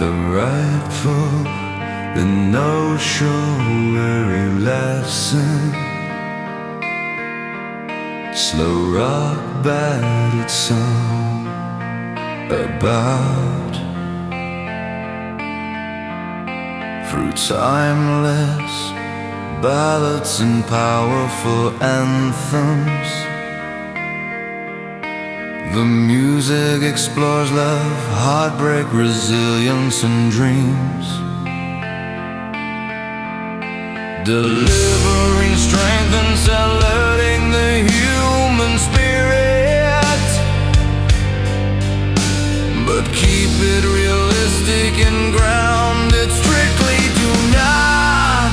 the rightful, the no sugary lesson. Slow rock battered song about through timeless ballads and powerful anthems. The music explores love, heartbreak, resilience and dreams, delivering strength and saluting the human spirit. But keep it realistic and grounded strictly. Do not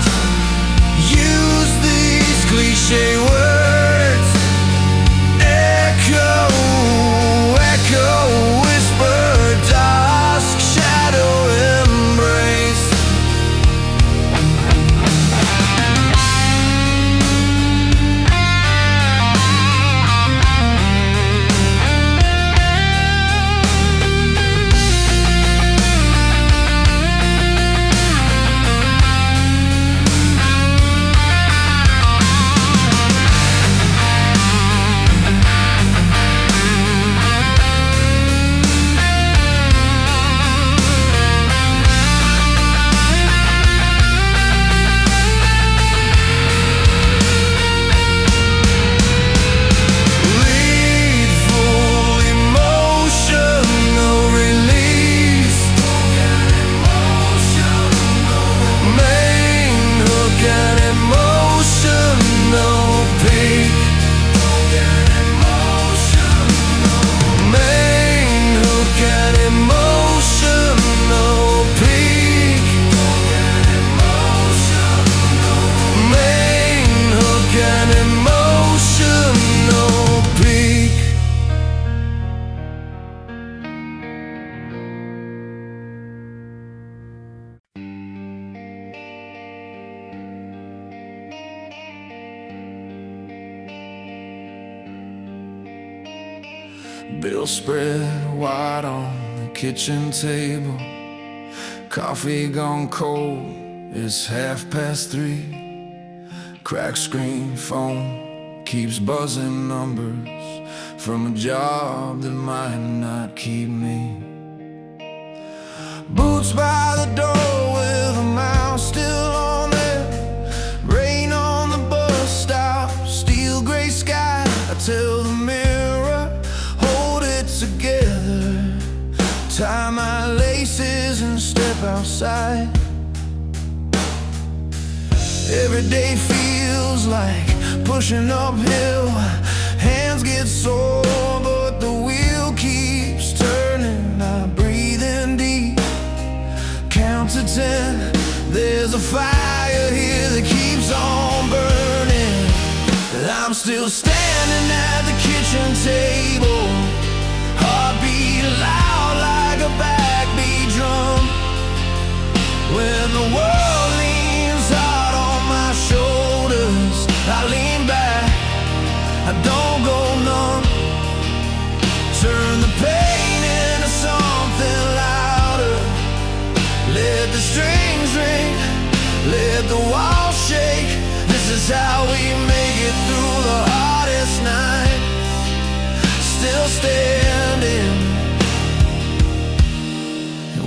use these cliche words. Echo, echo, whisper, dusk, shadow, embrace. Bills spread wide on the kitchen table, coffee gone cold, it's 3:30. Cracked screen phone keeps buzzing numbers from a job that might not keep me. Boots by the door with a mouse still on there. Rain on the bus stop, steel gray sky. I tell the mirror, hold it together. Tie my laces and step outside. Every day feels like pushing uphill. Hands get sore, but the wheel keeps turning. I breathe in deep, count to 10. There's a fire here that keeps on burning. I'm still standing at the kitchen table, heartbeat loud like a backbeat drum. When the world leans hard on my shoulders, I lean back, I don't go numb. Turn the pain into something louder. Let the strings ring, let the walls shake. This is how we make it through the hardest night. Still standing,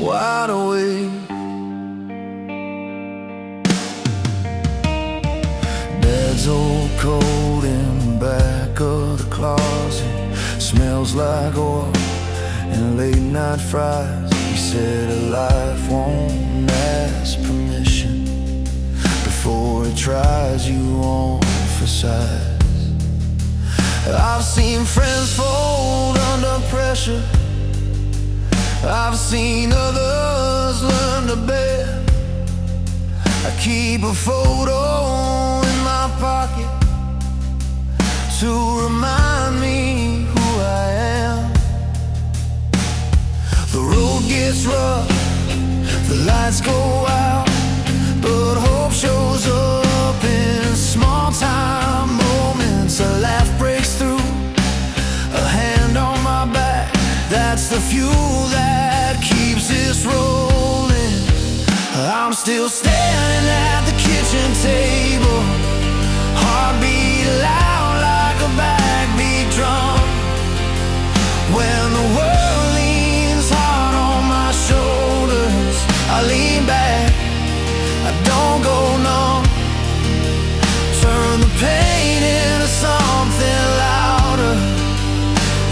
wide awake. Dad's old coat in the back of the closet smells like oil and late night fries. He said a life won't ask permission before it tries you on for size. I've seen friends fold under pressure, I've seen others learn to bear. I keep a photo in my pocket to remind me who I am. The road gets rough, the lights go out, but hope shows up in small time moments. A laugh breaks through, a hand on my back. That's the fuel that keeps this road I'm still standing at the kitchen table, heartbeat loud like a backbeat drum. When the world leans hard on my shoulders, I lean back, I don't go numb. Turn the pain into something louder.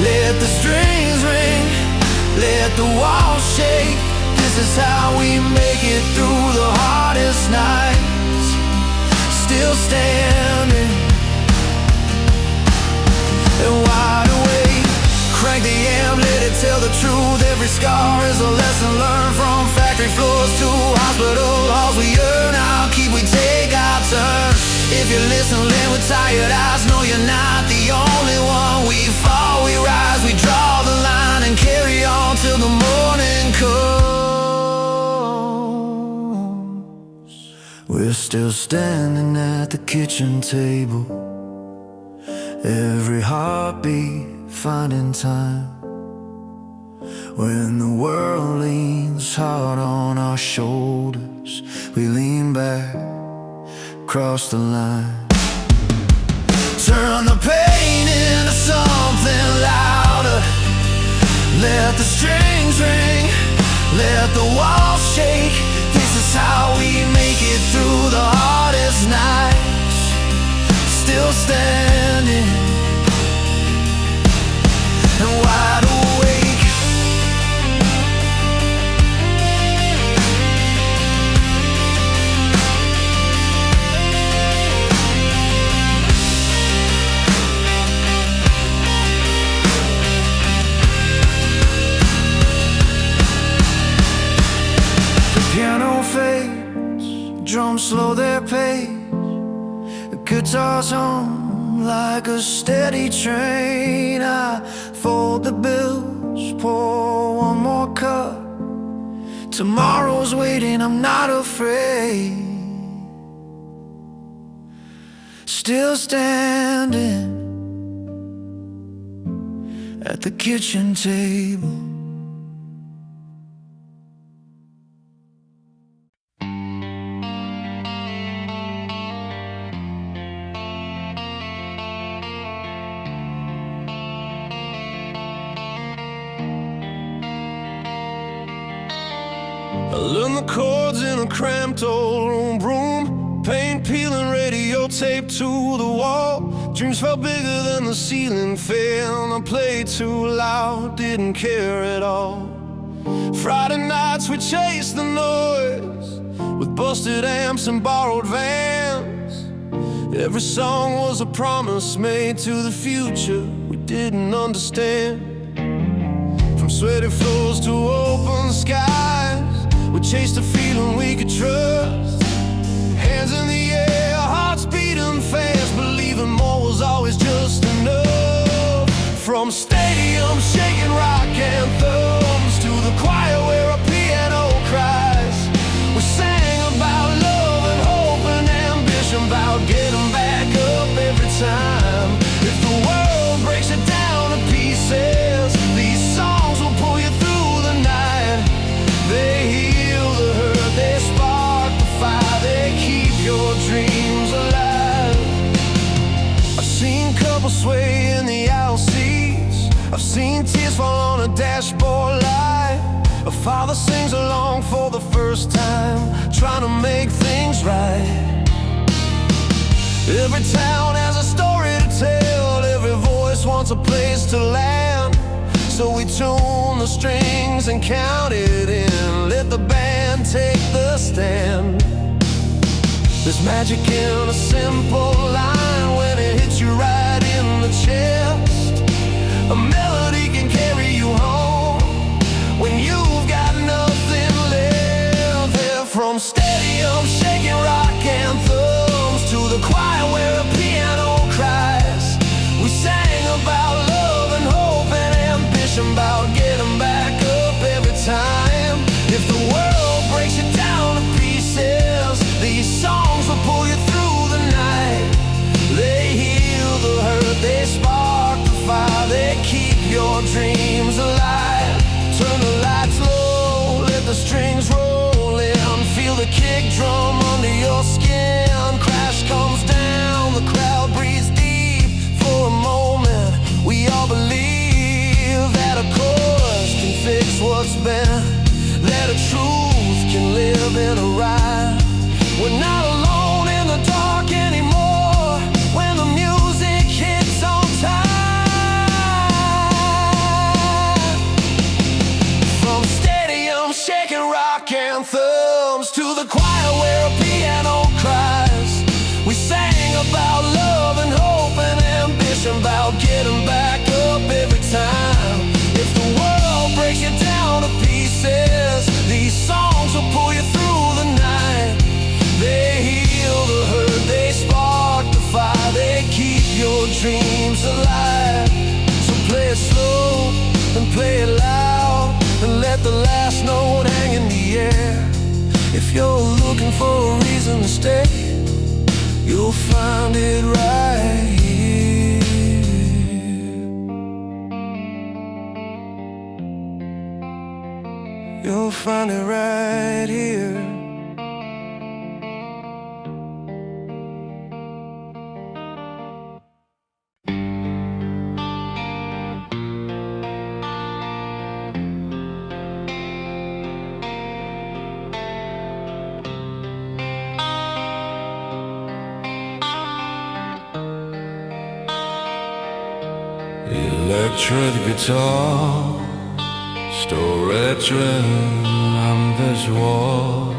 Let the strings ring, let the walls shake. This is how we make it through the hardest nights. Still standing and wide awake. Crank the amp, let it tell the truth. Every scar is a lesson learned. From factory floors to hospital halls, we earn our keep, we take our turn. If you listen, then with tired eyes, know you're not the only one. We fall, we rise, we draw the line and carry on till the morning comes. We're still standing at the kitchen table, every heartbeat finding time. When the world leans hard on our shoulders, we lean back, cross the line. Turn the pain into something louder. Let the strings ring, let the walls shake. This is how we make it through the hardest nights. Still standing and wide awake. Piano fades, drums slow their pace, the guitars hum like a steady train. I fold the bills, pour one more cup. Tomorrow's waiting, I'm not afraid. Still standing at the kitchen table. I learned the chords in a cramped old room, paint peeling, radio tape to the wall. Dreams felt bigger than the ceiling fan. I played too loud, didn't care at all. Friday nights we chased the noise with busted amps and borrowed vans. Every song was a promise made to the future we didn't understand. From sweaty floors to open skies, we chased a feeling we could trust. Hands in the air, hearts beating fast, believing more was always just enough. From stadiums shaking rock anthems to the choir where a piano cries, we sang about love and hope and ambition, about getting back up every time. If the world breaks it down to pieces, these songs will pull you through the night. They heal the hurt, they spark the fire, they keep your dreams alive. I've seen couples sway in the aisle seats, I've seen tears fall on a dashboard light. A father sings along for the first time, trying to make things right. Every town has a story to tell, every voice wants a place to land. So we tune the strings and count it in, let the band take the stand. There's magic in a simple line when it hits you right in the chest. A melody can carry you home when you've got nothing left. They're from stadiums shaking rock anthems to the choir where a piano cries. We sang about love and hope and ambition, about getting back up every time. If the world breaks it down to pieces, these songs will pull you through the night. it's been, that a truth can live in a rhyme. We're not alone in the dark anymore when the music hits on time. From stadiums shaking rock anthems to the choir where a piano cries, we sang about love and hope and ambition, about getting back up every time. If the world breaks you down to pieces, these songs will pull you through the night. They heal the hurt, they spark the fire, they keep your dreams alive. So play it slow and play it loud, and let the last note hang in the air. If you're looking for a reason to stay, you'll find it right here. You'll find it right here. Electric guitar, storage rhythm, I'm visual.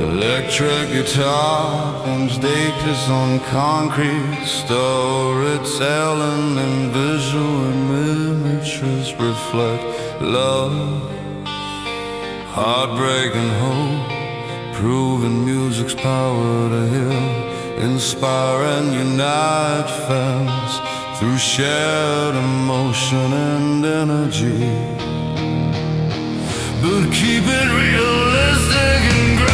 Electric guitar, things dated on concrete, storytelling and visual images reflect love, heartbreak and hope, proving music's power to heal, inspire and unite fans through shared emotion and energy. But keep it realistic and grounded.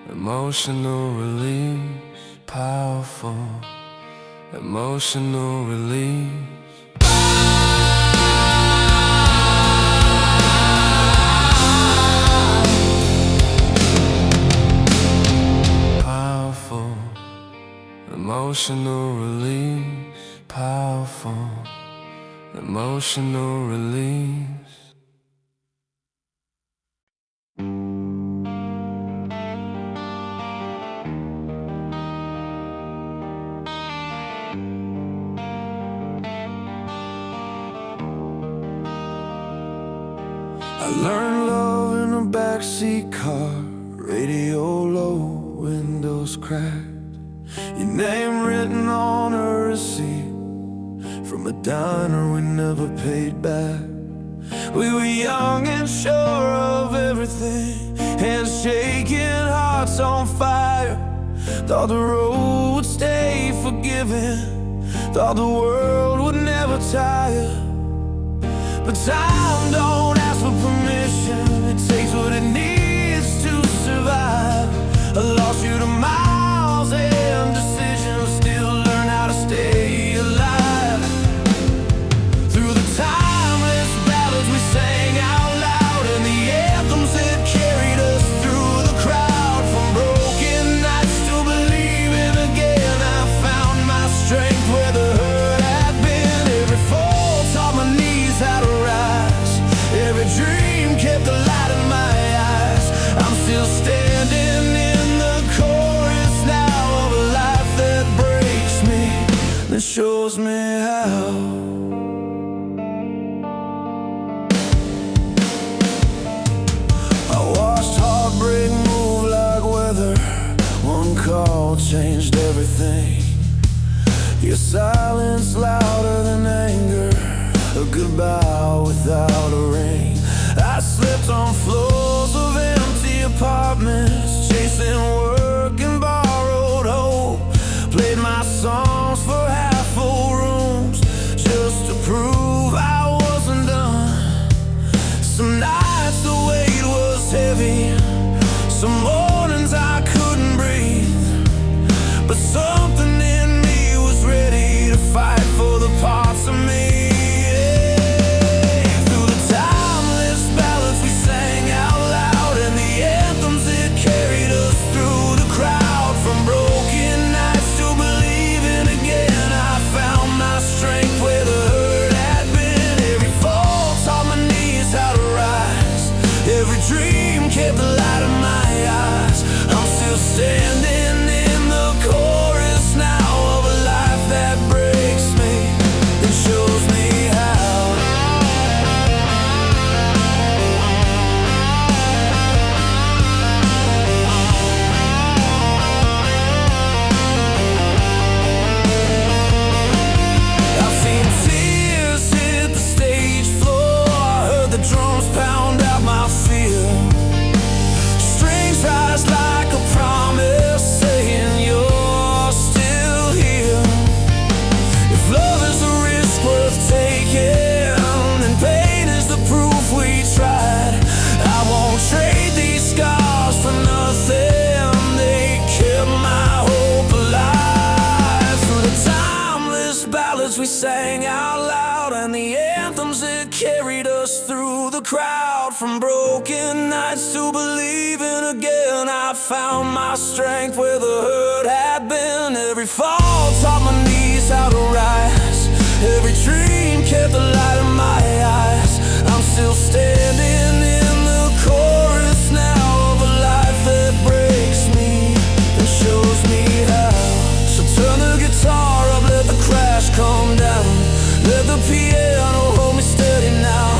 Emotional release, powerful emotional release. Powerful emotional release, powerful emotional release. I learned love in a backseat car, radio low, windows cracked, your name written on a receipt from a diner we never paid back. We were young and sure of everything, hands shaking, hearts on fire. Thought the road would stay forgiving, thought the world would never tire. But time don't ask for permission, it takes what it needs to survive. I lost you to miles and decisions, still learn how to stay shows me how. I watched heartbreak move like weather. One call changed everything. Your silence louder than anger, a goodbye without a ring. I slept on floors of empty apartments, chasing work and borrowed hope. Played my songs for half-full rooms, just to prove I wasn't done. Some nights the weight was heavy, some mornings I couldn't breathe, but something in me was ready to fight for the parts of me. Through the timeless ballads we sang out loud, and the anthems that carried us through the crowd. From broken nights to believing again, I found my strength where the hurt had been. Every fall taught my knees how to rise, every dream kept the light in my eyes. I'm still standing in the chorus now of a life that breaks me and shows me how. I've seen tears hit the stage floor, I heard the drums pound out my fear. Strings rise like a promise, saying you're still here. If love is a risk worth taking, then pain is the proof we tried. I won't trade these scars for nothing, they kept my hope alive. Through the timeless ballads we sang out loud, and the anthems that carried us through the crowd. From broken nights to believing again, I found my strength where the hurt had been. Every fall taught my knees how to rise, every dream kept the light in my eyes. I'm still standing in the chorus now of a life that breaks me and shows me how. So turn the guitar up, let the crash come down, let the piano hold me steady now.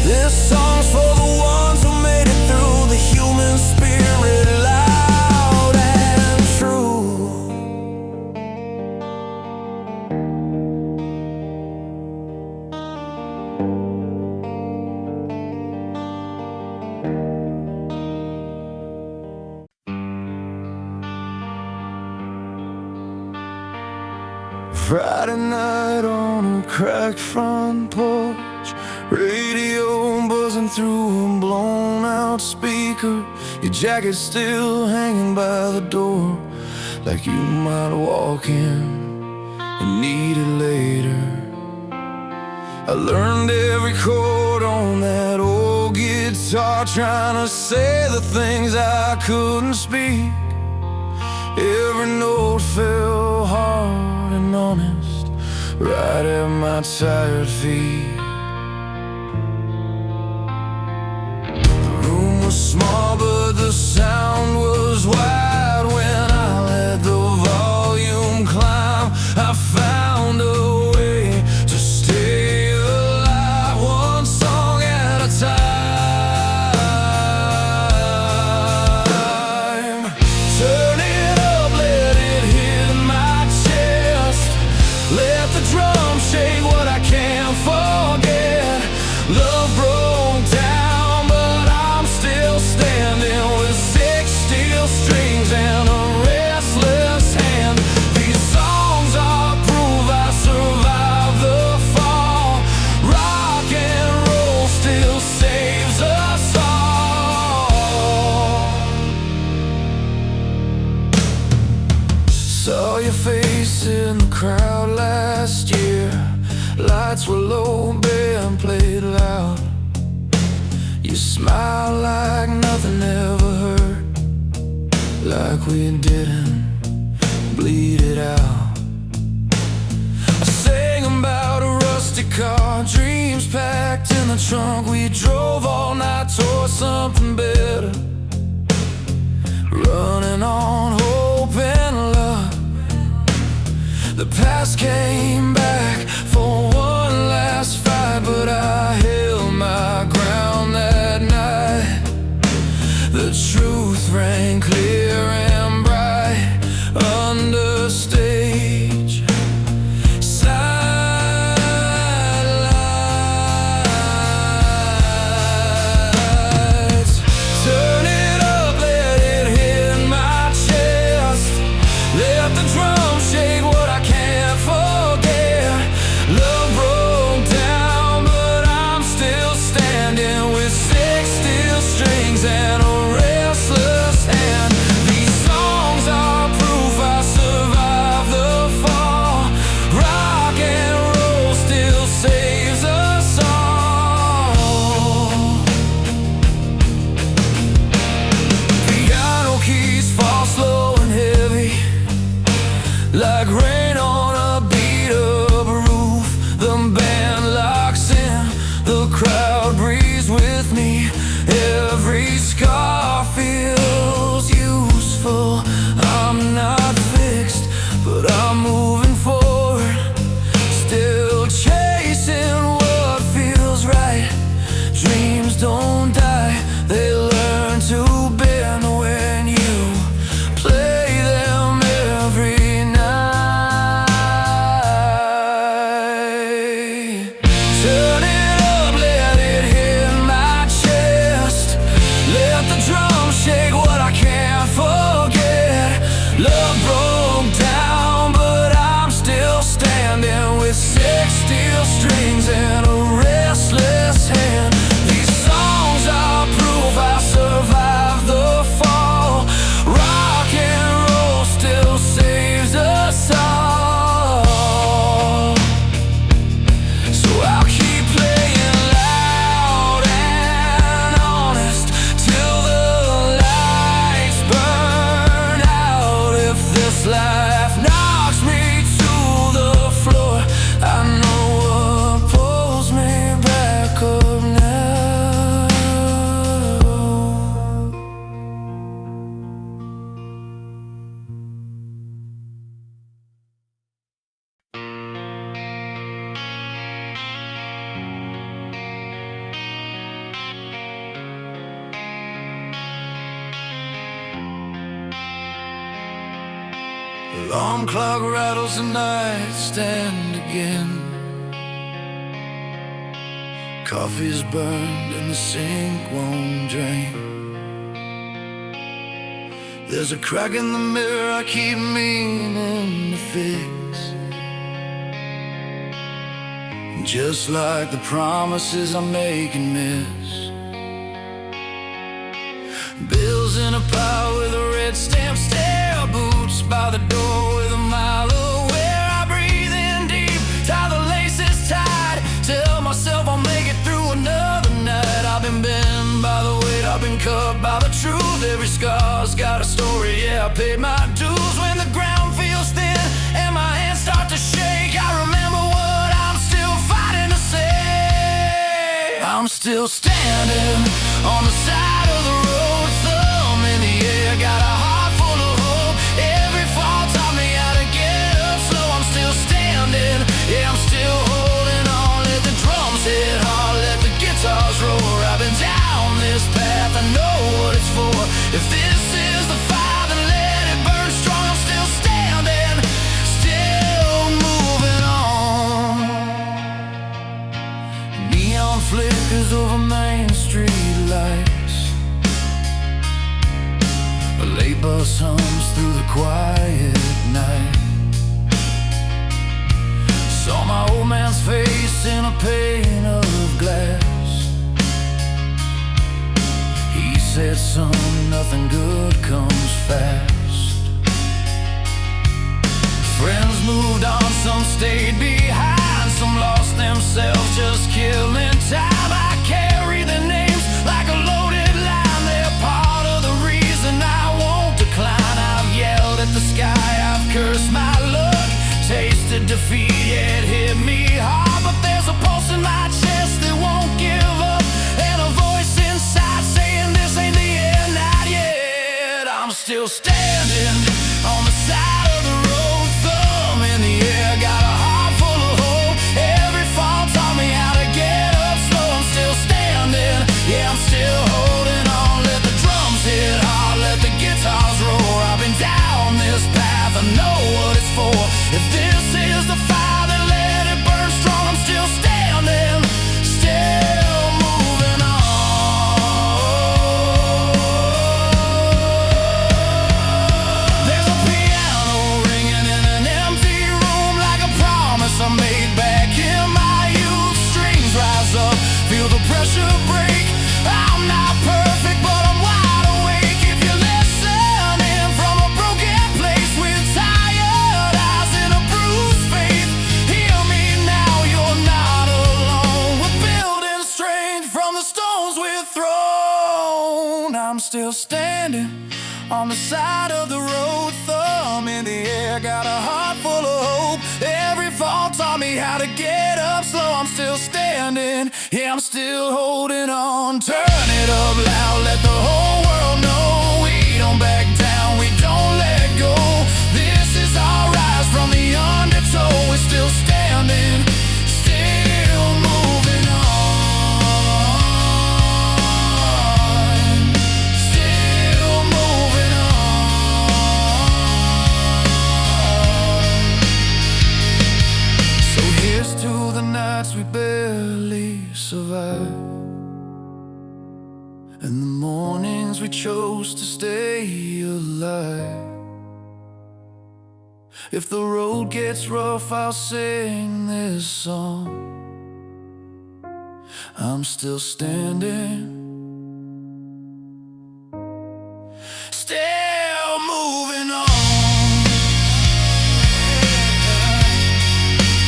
This song's for the ones who made it through, the human spirit loud and true. Friday night on a cracked front porch, radio buzzing through a blown out speaker. Your jacket still hanging by the door, like you might walk in and need it later. I learned every chord on that old guitar, trying to say the things I couldn't speak. Every note fell hard and honest, right at my tired feet. The room was small, but the sound was wide. When I let the volume climb, I found a way to stay alive, one song at a time. Turn it up, let it hit my chest, let the drum shake what I can't forget. Love broke down, but I'm still standing with 6 steel strings and a restless hand. These songs are proof I survived the fall. Rock and roll still saves us all. Saw your face in the crowd last year. Lights were low, band played loud. You smiled like nothing ever hurt, like we didn't bleed it out. I sang about a rusty car, dreams packed in the trunk. We drove all night towards something better, running on hope and love. The past came back for one last fight, but I held my ground that night. The truth rang clear and bright under stage sidelights. Turn it up, let it hit my chest. Let the drum shake what I can't forget. Love broke down, but I'm still standing with six steel strings and a restless hand. These songs are proof I survived the fall. Rock and roll still saves us all. Piano keys fall slow and heavy, like rain on a beat-up roof. The band locks in, the crowd breathes with me. Every scar feels useful. I'm not fixed, but I'm moving forward, still chasing what feels right. Dreams don't die, they learn to bend when you play them every night. Turn it up, let it hit my chest. Let the drum shake what I can't forget. Love broke down, but I'm still standing with six steel strings and a restless hand. These songs are proof I survived the fall. Rock and roll still saves us all. So I'll keep playing loud and honest till the lights burn out. If this life knocks me to the floor, I know what pulls me back up now. Alarm clock rattles the nightstand again. Coffee's burned and the sink won't drain. There's a crack in the mirror I keep meaning to fix, just like the promises I make and miss. Bills in a pile with a red stamp stare. Boots by the door with a mile away. I breathe in deep, tie the laces tight. Tell myself I'll make it through another night. I've been bent by the weight, I've been cut by the truth. Every scar's got a story, yeah, I paid my dues. When the ground feels thin and my hands start to shake, I remember what I'm still fighting to say. I'm still standing on the side of the road, thumb in the air, got a heart full of hope. Every fall taught me how to get up, so I'm still standing, yeah, I'm still holding on. Let the drums hit hard, let the guitars roar. I've been down this path, I know what it's for. If this is the fire, then let it burn strong. I'm still standing, still moving on. Neon flickers over Main Street lights. A late bus hums through the quiet night. Saw my old man's face in a pane of glass. He said, son, nothing good comes fast. Friends moved on, some stayed behind, some lost themselves just killing time. I carry their names like a loaded line. They're part of the reason I won't decline. I've yelled at the sky, I've cursed my luck, tasted defeat, yeah, it hit me hard. But there's a pulse in my chest that won't give up, and a voice inside saying this ain't the end, not yet. I'm still standing on the side of the road, thumb in the air. still standing on the side of the road, thumb in the air, got a heart full of hope. Every fall taught me how to get up slow. I'm still standing, yeah, I'm still holding on. Turn it up loud, let the whole world know we don't back down, we don't let go. This is our rise from the undertow. We're still standing, still moving on. Still moving on. So here's to the nights we barely survived, and the mornings we chose to stay alive. If the road gets rough, I'll sing this song. I'm still standing, still moving on.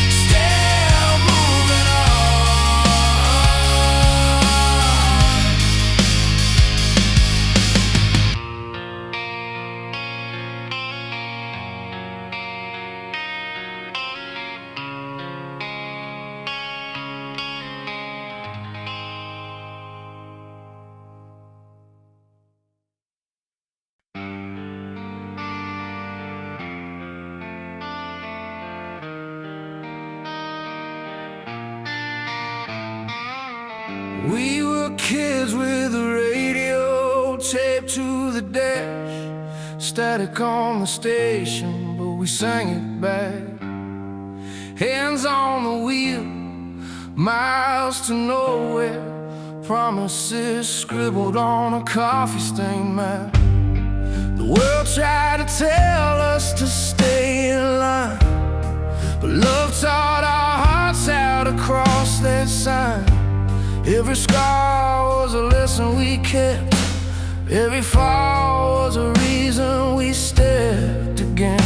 Still moving on. We were kids with a radio taped to the dash, static on the station, but we sang it back. Hands on the wheel, miles to nowhere, promises scribbled on a coffee-stained map. The world tried to tell us to stay in line, but love taught our hearts how to cross that sign. Every scar was a lesson we kept, every fall was a reason we stepped again.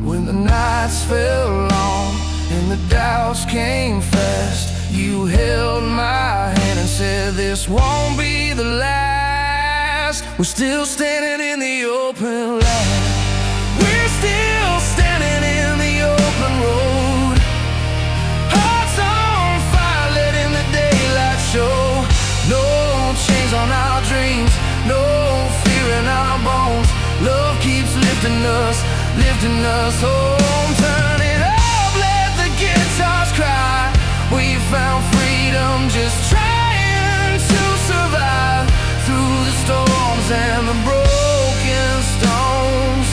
When the nights fell long and the doubts came fast, you held my hand and said, this won't be the last. We're still standing in the open light. We're still standing in the open road. Hearts on fire, letting the daylight show. No chains on our dreams, no fear in our bones. Love keeps lifting us home. Turn it up, let the guitars cry. We found freedom just trying to survive through the storms and the broken stones.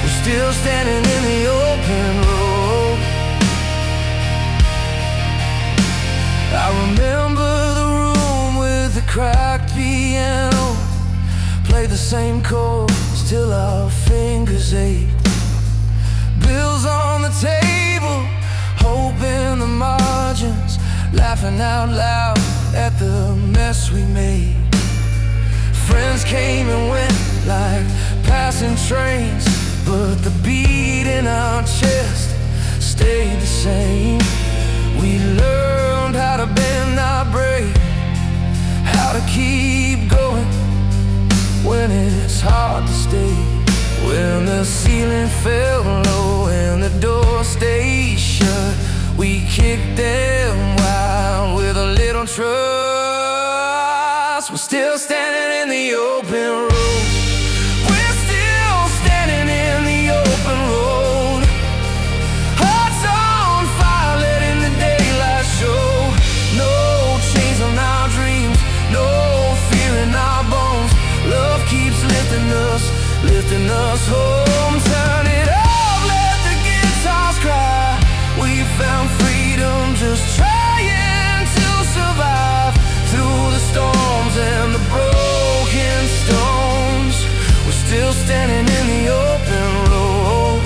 We're still standing in the open road. I remember the room with the cracked piano, play the same chords till our fingers ached. Bills on the table, hope in the margins, laughing out loud at the mess we made. Friends came and went like passing trains, but the beat in our chest stayed the same. We learned how to bend, not break, how to keep going when it's hard to stay. When the ceiling fell low and the door stayed shut, we kicked them wild with a little trust. We're still standing in the open road. We're still standing in the open road. Hearts on fire, letting the daylight show. No chains on our dreams, no fear in our bones. Love keeps lifting us home. Turn it up, let the guitars cry. We found freedom just trying to survive through the storms and the broken stones. We're still standing in the open road.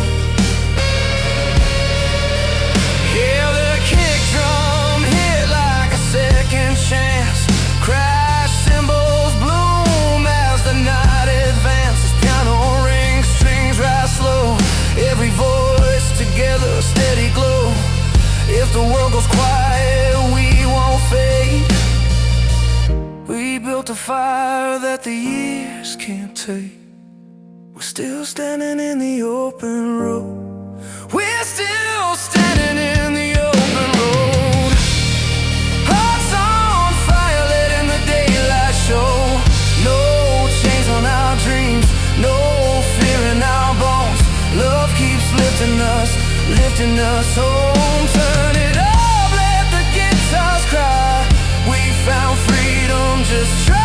Yeah, the kick drum hit like a second chance. Crash cymbals bloom as the night advances. Piano rings, strings rise slow. Every voice together, steady glow. If the world goes quiet, we won't fade. We built a fire that the years can't take. We're still standing in the open road. We're still standing in the open road. Hearts on fire, letting the daylight show. No chains on our dreams, no fear in our bones. Love keeps lifting us home. Turn it up, let the guitars cry. We found freedom just trying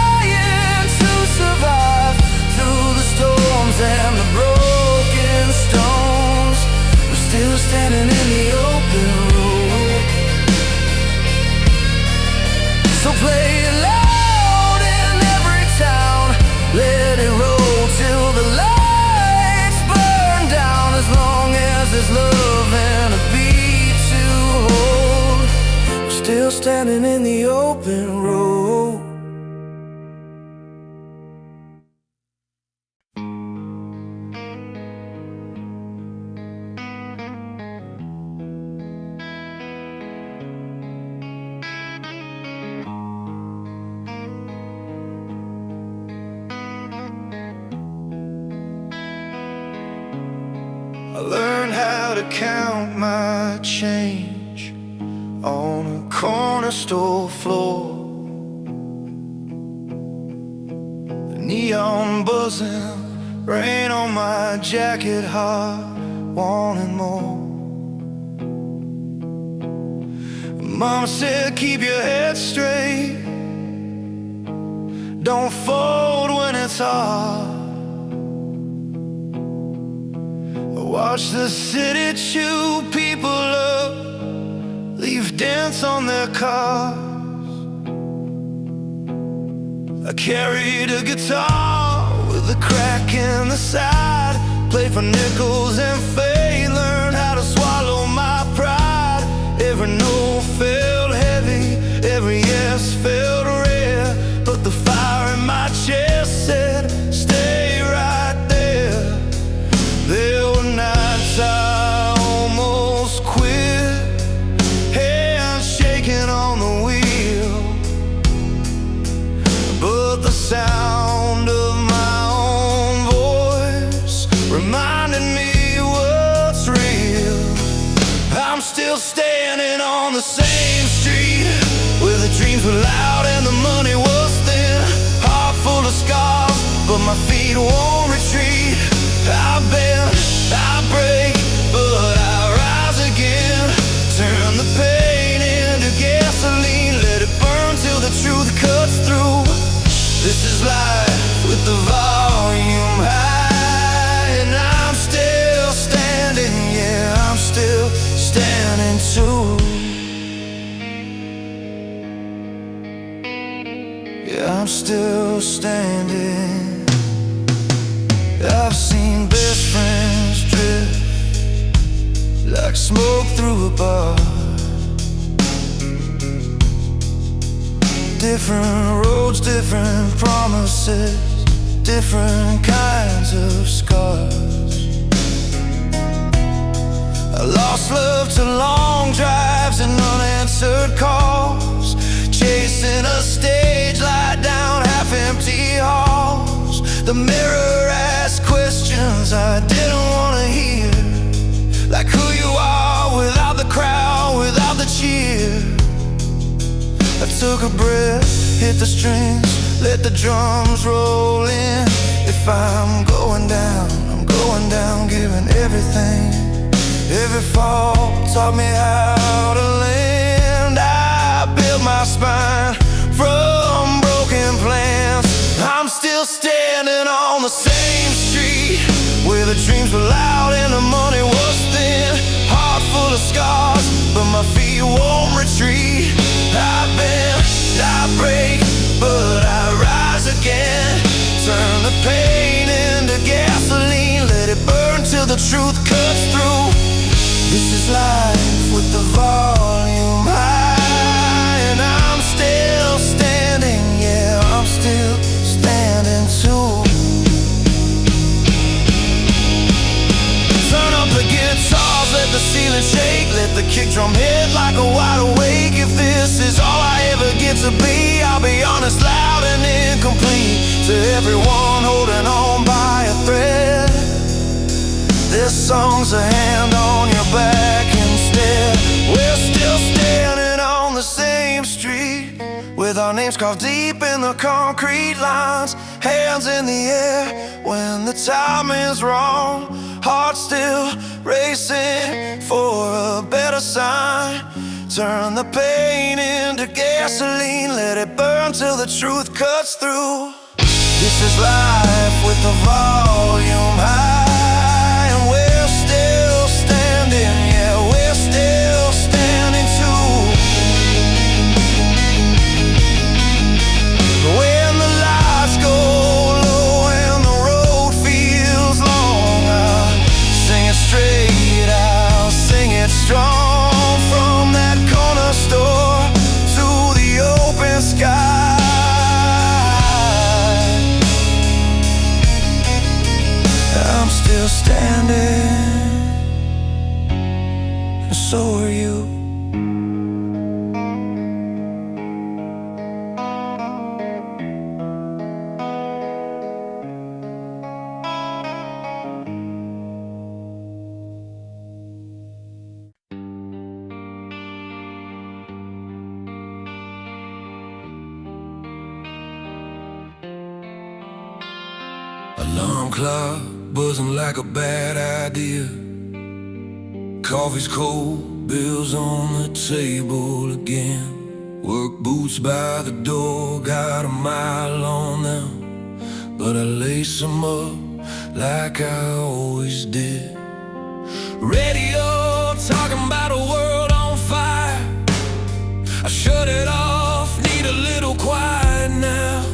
to survive through the storms and the broken stones. We're still standing in the open road. So play it loud in every town. Let it roll till the lights burn down. As long as there's love and a beat to hold, we're still standing in the open road. I learned how to count my change on a corner store floor. The neon buzzing, rain on my jacket, heart wanting more. Mama said keep your head straight, don't fold when it's hard. Watch the city chew people up, leave dents on their cars. I carried a guitar with a crack in the side, played for nickels and fame, learned how to swallow my pride. Every no felt heavy, every yes felt rare, but the fire in my chest said stay right there. There were nights I almost quit, hands shaking on the wheel, but the sound of my own voice reminded me what's real. I'm still standing on the same street where the dreams were loud and the money was thin. Heart full of scars, but my feet won't retreat. I bend, I break, but I rise again. Turn the pain into gasoline, let it burn till the truth cuts through. This is life with the volume high, and I'm still standing, yeah, I'm still standing too. Yeah, I'm still standing. I've seen best friends drift like smoke through a bar. Different roads, different promises, different kinds of scars. I lost love to long drives and unanswered calls, chasing a stage light down half-empty halls. The mirror asked questions I didn't want to hear, like who you are without the crowd, without the cheer. I took a breath, hit the strings, let the drums roll in. If I'm going down, I'm going down, giving everything. Every fall taught me how to land. I built my spine from broken plans. I'm still standing on the same street where the dreams were loud and the money was thin. Heart full of scars, but my feet won't retreat. I bend, I break, but I rise again. Turn the pain into gasoline, let it burn till the truth cuts through. This is life with the volume high, and I'm still standing, yeah, I'm still standing too. Turn up the guitars, let the ceiling shake, let the kick drum hit like a wide awake. If this is all I ever get to be, I'll be honest, loud and incomplete. song's a hand on your back instead. We're still standing on the same street, with our names carved deep in the concrete lines. Hands in the air when the time is wrong, hearts still racing for a better sign. Turn the pain into gasoline, let it burn till the truth cuts through. This is life with the volume high, and we're still standing, yeah, we're still standing too. When the lights go low and the road feels long, I'll sing it straight, I'll sing it strong. From that corner store to the open sky, I'm still standing, and so are you. Alarm clock buzzing like a bad idea. Coffee's cold, bills on the table again. Work boots by the door, got a mile on them, but I lace them up like I always did. Radio talking about a world on fire. I shut it off, need a little quiet now.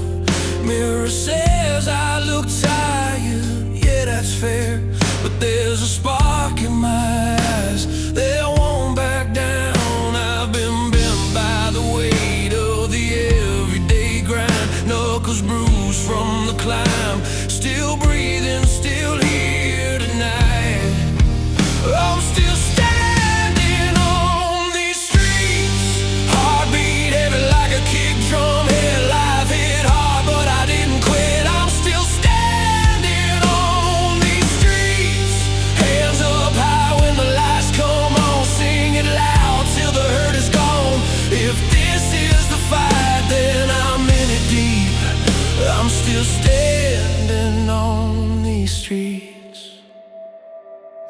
Mirror says I look tired, yeah, that's fair, but there's a spark in my eyes that won't back down. I've been bent by the weight of the everyday grind, knuckles bruised from the climb, still breathing, still here tonight. I'm still standing on these streets, heartbeat heavy like a kick drum, head life hit hard, but I didn't quit. I'm still standing on these streets, hands up high when the lights come on, sing it loud till the hurt is gone. If this is the fight, then I'm in it deep. I'm still standing on these streets.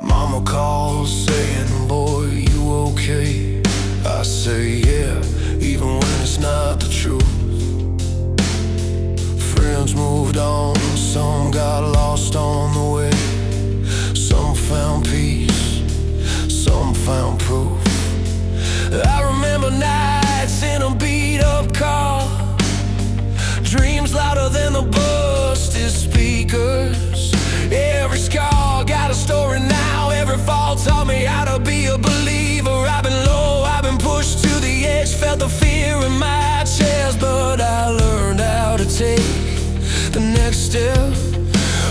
Mama calls saying, boy, you okay? I say, yeah, even when it's not the truth. Friends moved on, some got lost on the way. Some found peace, some found proof. I remember nights in a beat-up car, dreams louder than the busted speakers. Every scar got a story now, every fall taught me how to be a believer. I've been low, I've been pushed to the edge, felt the fear in my chest, but I learned how to take the next step.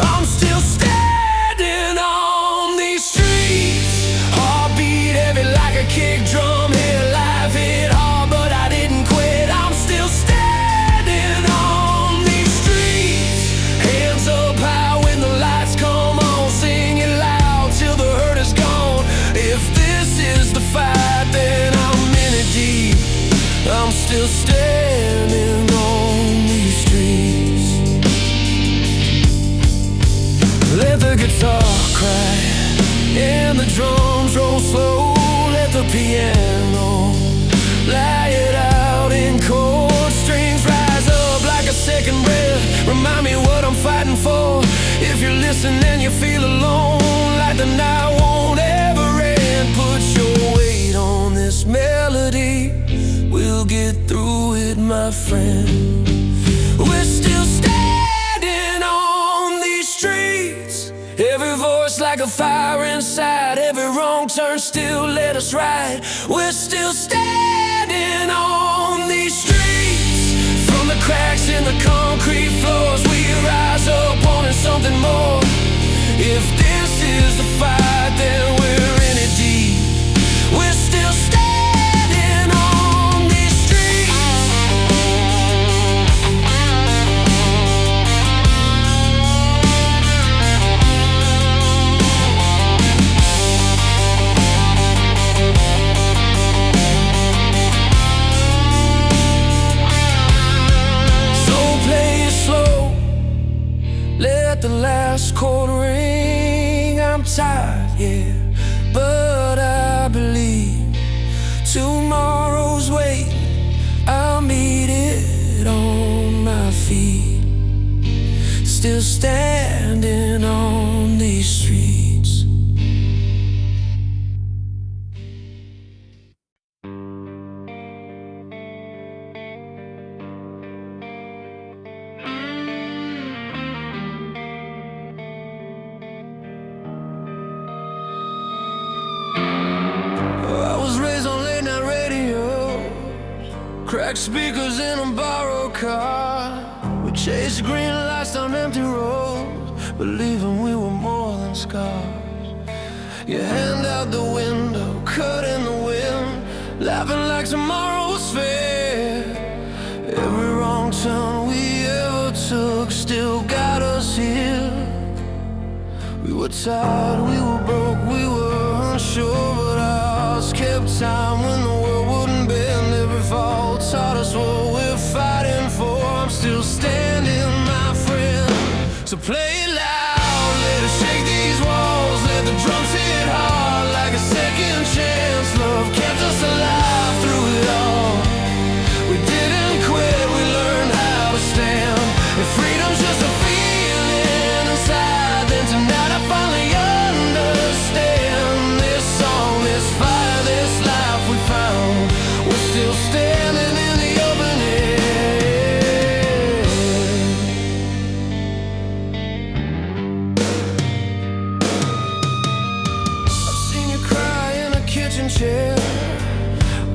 I'm still standing on these streets, heartbeat heavy like a kick drum, hit life hit hard, but I didn't quit. I'm still standing on these streets, hands up high when the lights come on, sing it loud till the hurt is gone. If this is the fight, then I'm in it deep. I'm still standing on these streets. Let the guitar cry and the drums roll slow. Let the piano lay it out in chords. Strings rise up like a second breath, remind me what I'm fighting for. If you're listening and you feel alone, like the night won't ever end, put your weight on this melody, we'll get through it, my friend. We're still standing on these streets, every voice like a fire inside, every wrong turn still let us ride. We're still standing on these streets, from the cracks in the concrete floors, we rise up wanting something more. If this is the fight, then we're in it deep. We're still standing on these streets. yeah. But I believe tomorrow's waiting. I'll meet it on my feet, still standing on these streets. I was raised on late night radio, cracked speakers in a borrowed car. We chased green lights down empty roads, believing we were more than scars. Your hand out the window, cut in the wind, laughing like tomorrow was fair. Every wrong turn we ever took still got us here. We were tired, we were broke, we were unsure, but our hearts kept time when the world wouldn't bend. Every fall taught us what we're fighting for. I'm still standing, my friend. So play it loud, let us shake these walls, let the drums hit hard like a second chance. Love kept us alive through it all. We didn't quit, we learned how to stand. If freedom's just a feeling inside, then tonight I finally understand. This song, this fire, this life we found, we're still standing in the open air. I've seen you cry in a kitchen chair,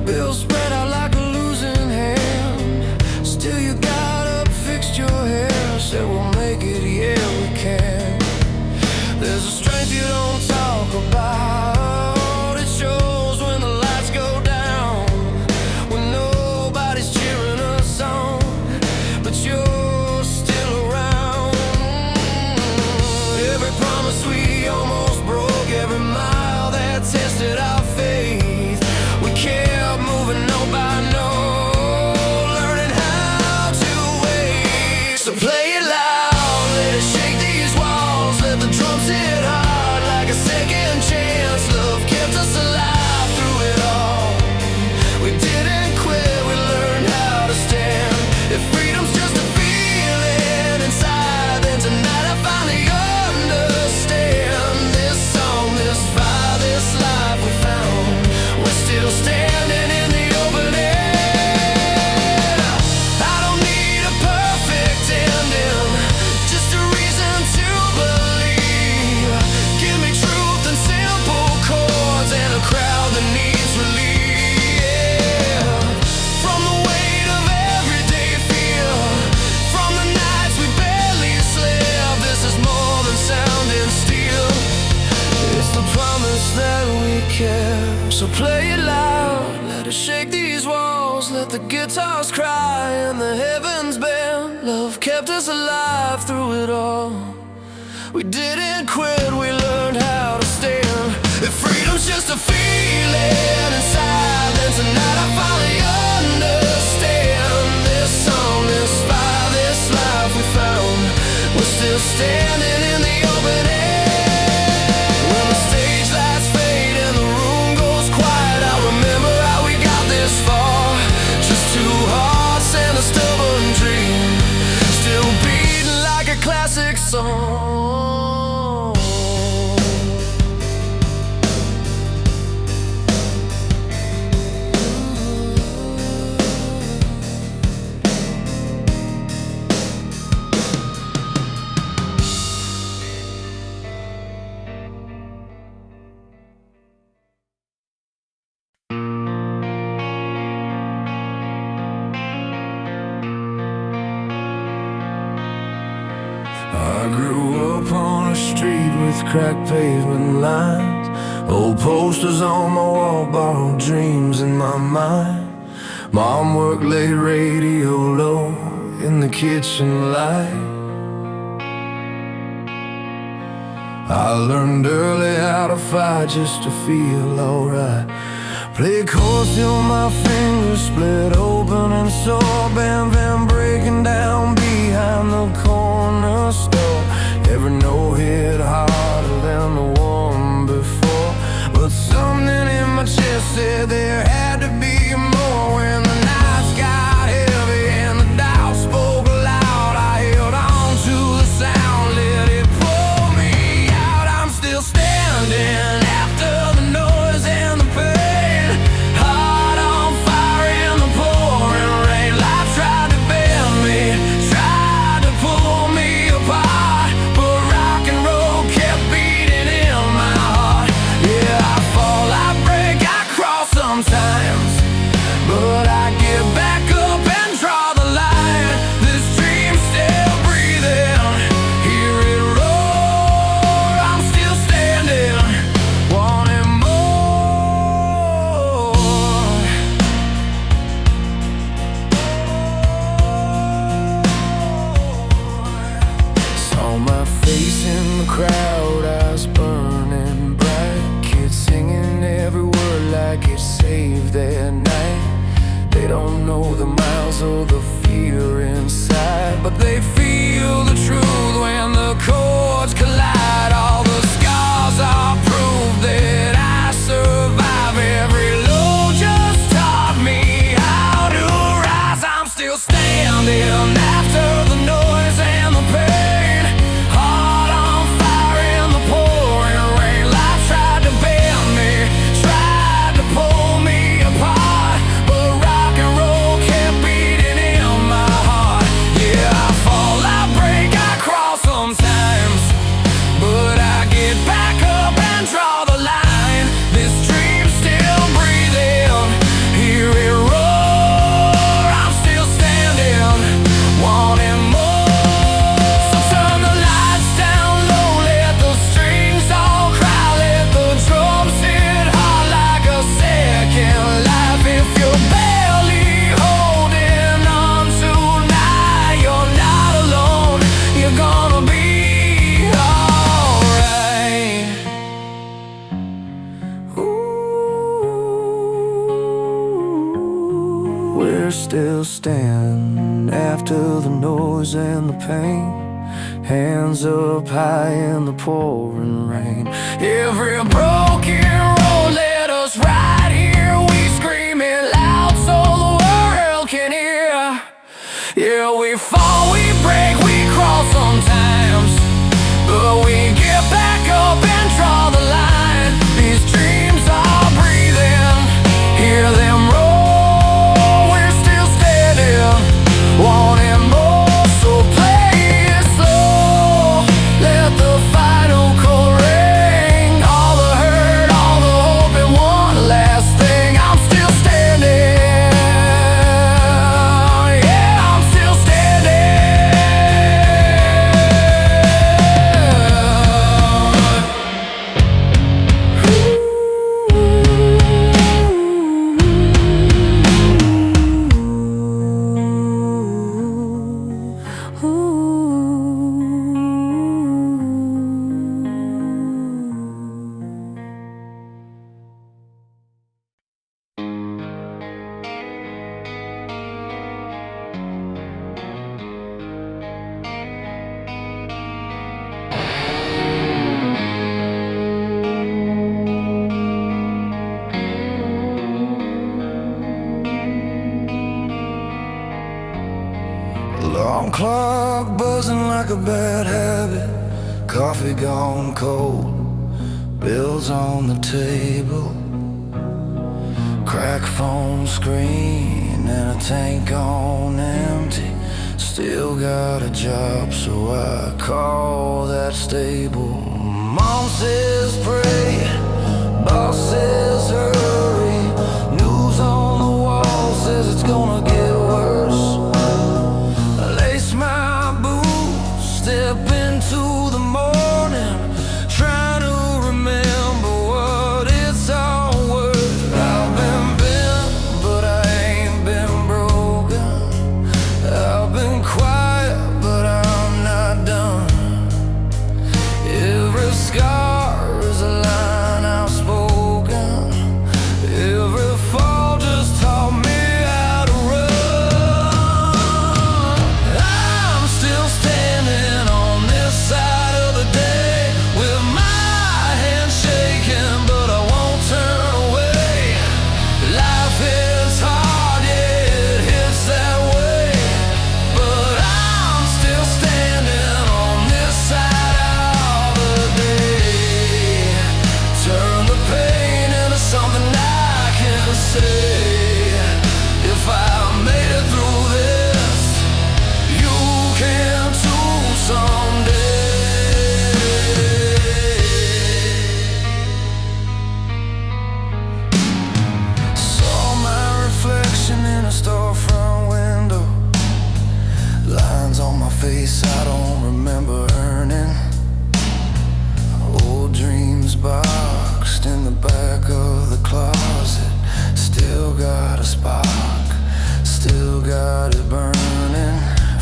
bills spread out like a losing hand. Still you got up, fixed your hair, said we'll make it, yeah we can. There's a strength you don't talk about. It shows when the lights go down, when nobody's cheering us on, but you're still around. Every promise we almost broke, every mile that tested our faith, we kept moving no by no, learning how to wait. So play it loud, let it shake these walls, let the drums hit hard like a second chance. Love kept us alive through it all. We didn't quit, we learned how to stand. If freedom's just a feeling inside, then tonight I finally understand. This song, this fire, this life we found, we're still standing in the open air. I don't need a perfect ending, just a reason to believe. Give me truth and simple chords and a crowd that needs relief. From the weight of everyday fear, from the nights we barely slept, this is more than sound and steel. It's the promise that we care. So play it loud, let us shake these walls, let the guitars cry and the heavens bend. Love kept us alive through it all. We didn't quit, we learned how to stand. If freedom's just a feeling inside, then tonight I finally understand. This song, this fire, this life we found, we're still standing in the open air. When the stage lights fade and the room goes quiet, I remember how we got this far. Just two hearts and a stubborn dream, still beating like a classic song. I grew up on a street with cracked pavement lines, old posters on my wall, borrowed dreams in my mind. Mom worked late, radio low in the kitchen light. I learned early how to fight just to feel alright. Played chords till my fingers split open and sore. Bam, bam, breaking down behind the corner store. Every note hit harder than the one before. muzzle the fear inside, but they feel the truth when the chords collide. All the scars are proof that I survive. Every low just taught me how to rise. I'm still standing after the noise and the pain, heart on fire in the pouring rain. Life tried to bend me, tried to pull me apart, but rock and roll kept beating in my heart. Yeah, I fall, I break, I crawl sometimes, but I get back up and draw the line. This dream's still breathing, hear it roar. I'm still standing, wanting more. So turn the lights down low, let the strings all cry, let the drums hit hard like a second life. If you're barely holding on tonight, you're not alone, you're gonna be alright. Ooh, we're still standing after the noise and the pain, hands up high in the pouring rain. Every broken road led us right here. We scream it loud so the world can hear. Yeah, we fall, we break, we crawl sometimes, but we get back up and draw the line. These dreams are breathing, hear them roar. We're still standing, wanting more. So play it slow, let the final chord ring. All the hurt, all the hope in one last thing. I'm still standing, yeah, I'm still Alarm clock buzzing like a bad habit, coffee gone cold, bills on the table, crack phone screen and a tank on empty. Still got a job, so I call that stable. Mom says pray, boss says hurry, news on the wall says it's gonna get worse. Lace my boots, step into the morning, trying to remember what it's all worth. I've been bent, but I ain't been broken. I've been quiet, but I'm not done. Every scar is a line I've spoken. Every fall just taught me how to run. I'm still standing on this side of the day, with my hands shaking, but I won't turn away. Life hits hard, yeah, it hits that way, but I'm still standing on this side of the day. Turn the pain into something I can say. If I made it through this, you can too someday. Saw my reflection in a storefront window, lines on my face I don't remember earning. Old dreams boxed in the back of the closet. Still got a spark, still got it burning.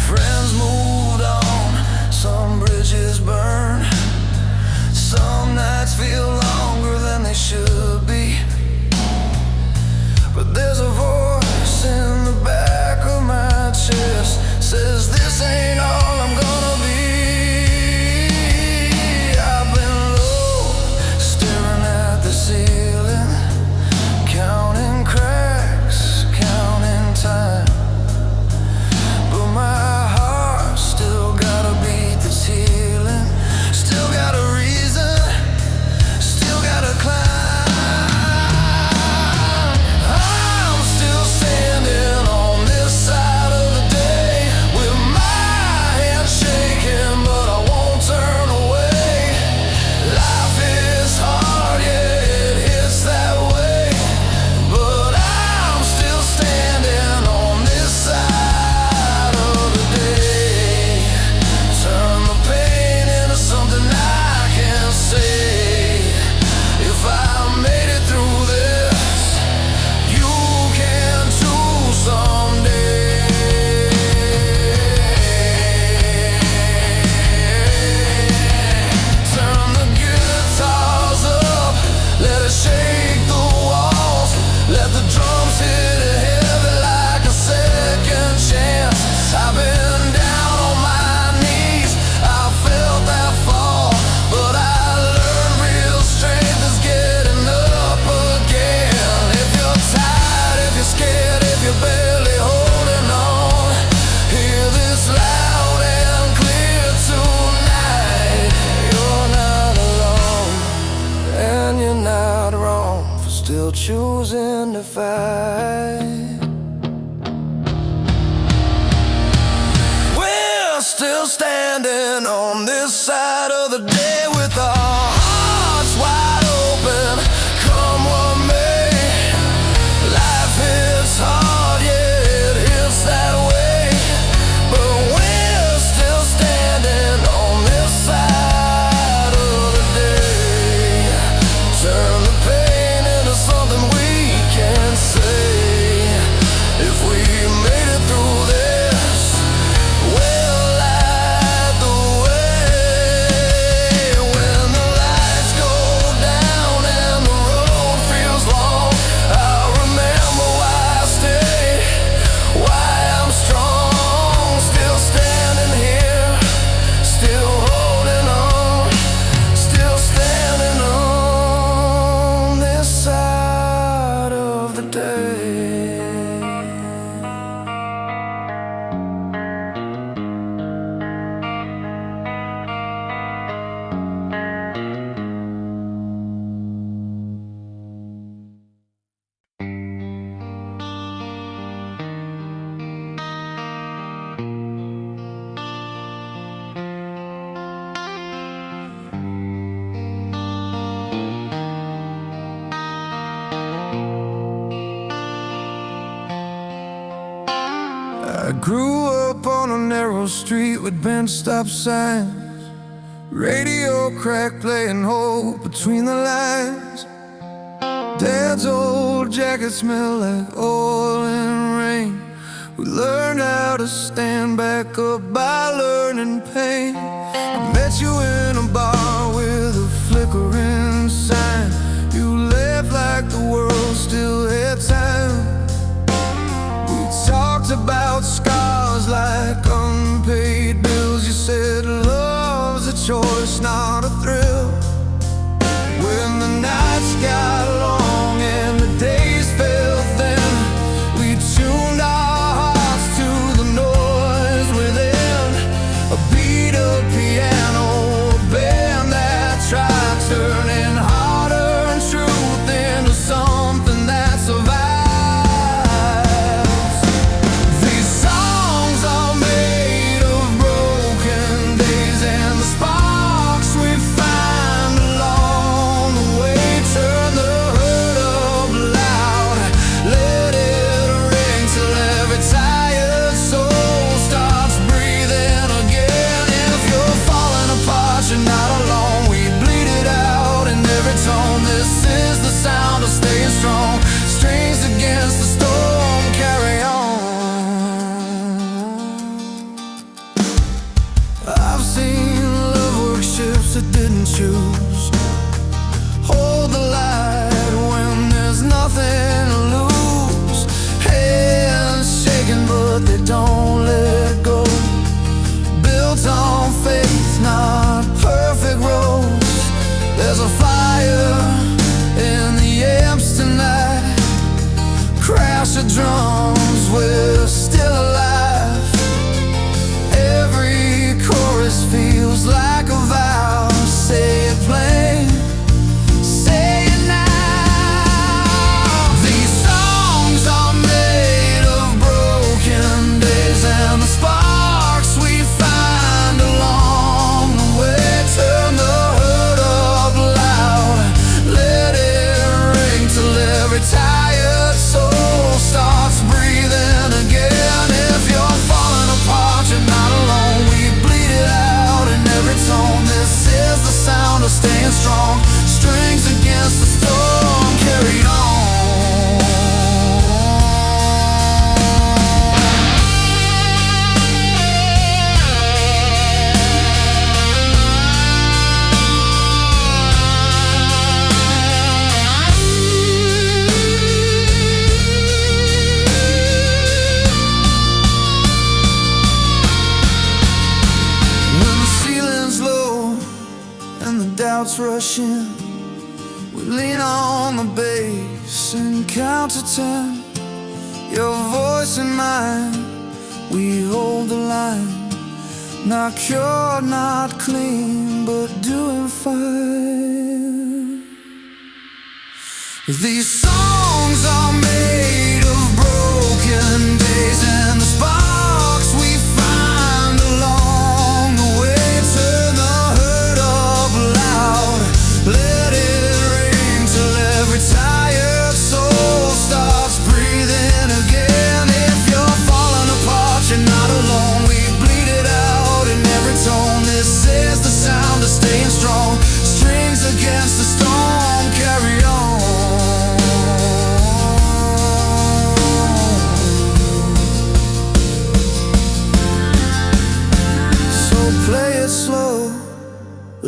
Friends moved on, some bridges burn. Some nights feel longer than they should be, but there's a voice in the back of my choosing to fight. We're still standing on this side of the day with our hearts wide open, come what may. Life hits hard, yeah, it hits that way, but we're still standing on this side of the day. Turn the pain into something we can say. If we made it through this, we'll light the way. When the lights go down and the road feels long, I'll remember why I stay, why I'm strong. Still standing here, still holding on, still standing on this side of the day. I grew up on a narrow street with bent stop signs, radio crack playing hope between the lines. Dad's old jacket smelled like oil and rain. We learned how to stand back up by learning pain. I met you in a bar with a flickering sign. You left like the world still had time. Talked about scars like unpaid bills. You said love's a choice, not a thrill. When the nights got long and the days felt thin, we tuned our hearts to the noise within. A beat of piano, a band that tried turning harder and truth into something that survives. That didn't choose. Hold the light when there's nothing to lose. Hands shaking but they don't let go. Built on faith, not perfect roads. There's a fire in the amps tonight. Crash of drums, we're still alive. Every chorus feels like a vow. Say it plain, say it now. These songs are made of broken days and the sparks we find along the way. Turn the hurt up loud, let it ring till every tired soul starts breathing again. If you're falling apart, you're not alone. We bleed it out in every tone. This is the sound of staying strong. Strings against the storm, carry on. When the ceiling's low and the doubts rush in, we lean on the bass and count to 10. Your voice and mine, we hold the line. Not cured, not clean, but doing fine. These songs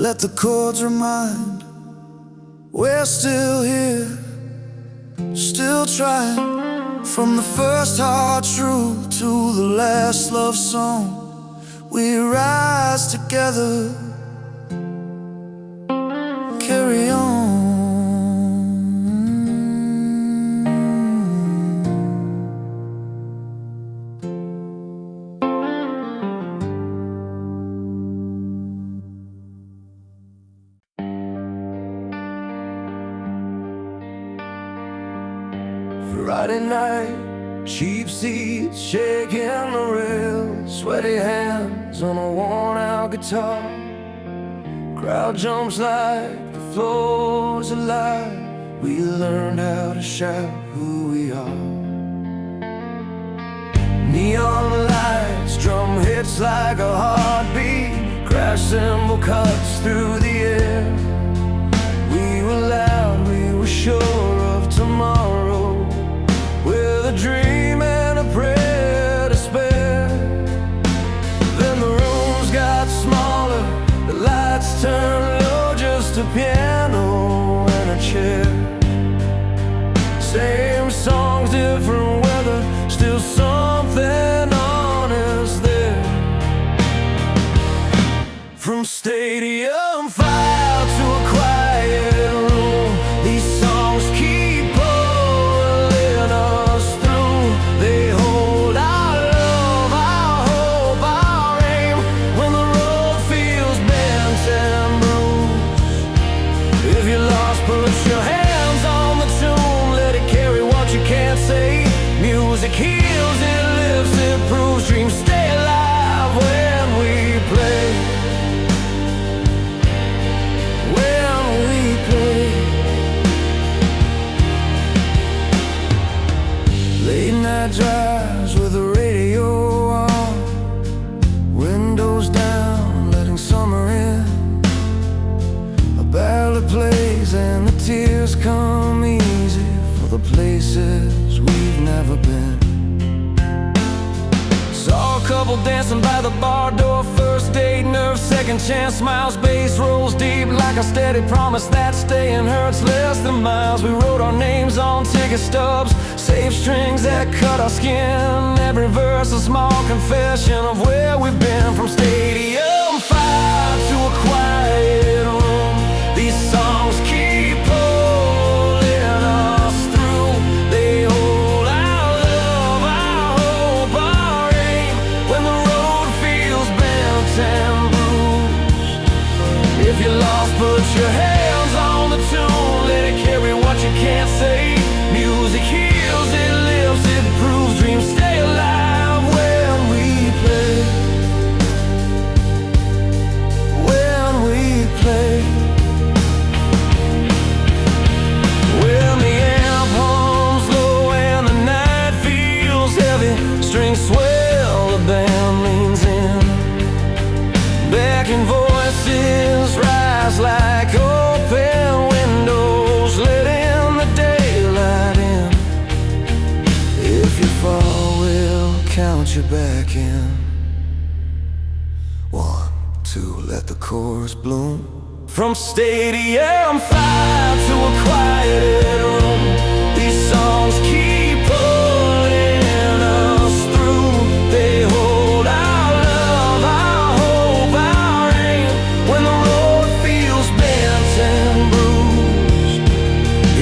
let the chords remind we're still here, still trying. From the first heart true to the last love song, we rise together, carry on. Friday night, cheap seats shaking the rails, sweaty hands on a worn-out guitar. Crowd jumps like the floor's alive. We learned how to shout who we are. Neon lights, drum hits like a heartbeat, crash cymbal cuts through the air. We were loud, we were sure of tomorrow, with a dream and a prayer to spare. Then the rooms got smaller, the lights turned low, just a piano and a chair. Same songs, different weather, still something honest there. From stadium fire to a quiet room, these songs keep pulling us through. They hold our love, our hope, our aim, when the road feels bent and bruised. If you're lost, put your hands on the tune, let it carry what you can't say. Music heals, it lifts, it proves, dreams stay alive when we play. When we play. Late night drives with the radio on, windows down, letting summer in. A ballad plays and the tears come easy for the places we've never been. Saw a couple dancing by the bar door, first date, nerve, second chance, smiles, bass rolls deep like a steady promise that staying hurts less than miles. We wrote our names on ticket stubs, safe strings that cut our skin. Every verse a small confession of where we've been. From stadium fire to a quiet room, these songs keep pulling us through. They hold our love, our hope, our aim, when the road feels bent and bruised. If you're lost, put your hands on the tune, let it carry what you can't say. Music heals, it lifts, it proves, dreams stay alive when we play. When we play. When the amp hums low and the night feels heavy, strings swell, the band leans in, backing voices rise like open windows, letting the daylight in. If you fall, we'll count you back in. 1, 2, let the chorus bloom. From stadium fire to a quiet room, these songs keep pulling us through. They hold our love, our hope, our aim, when the road feels bent and bruised.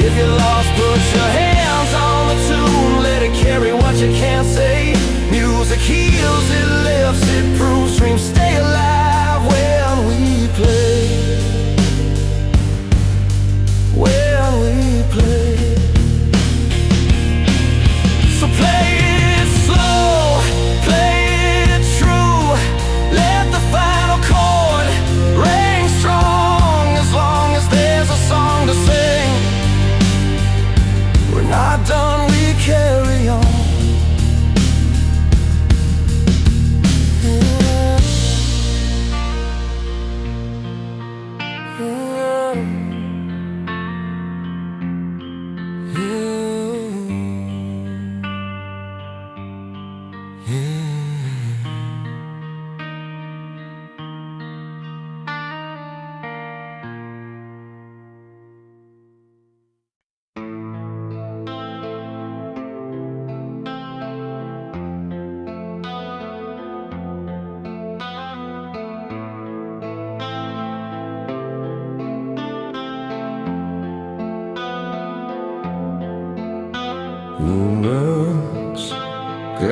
If you're lost, put your hands on the tune, let it carry what you can't say. Music heals, it lifts, it proves, dreams stay alive when we play. When we play. So play it slow, play it true, let the final chord ring strong. As long as there's a song to sing, we're not done, we carry on.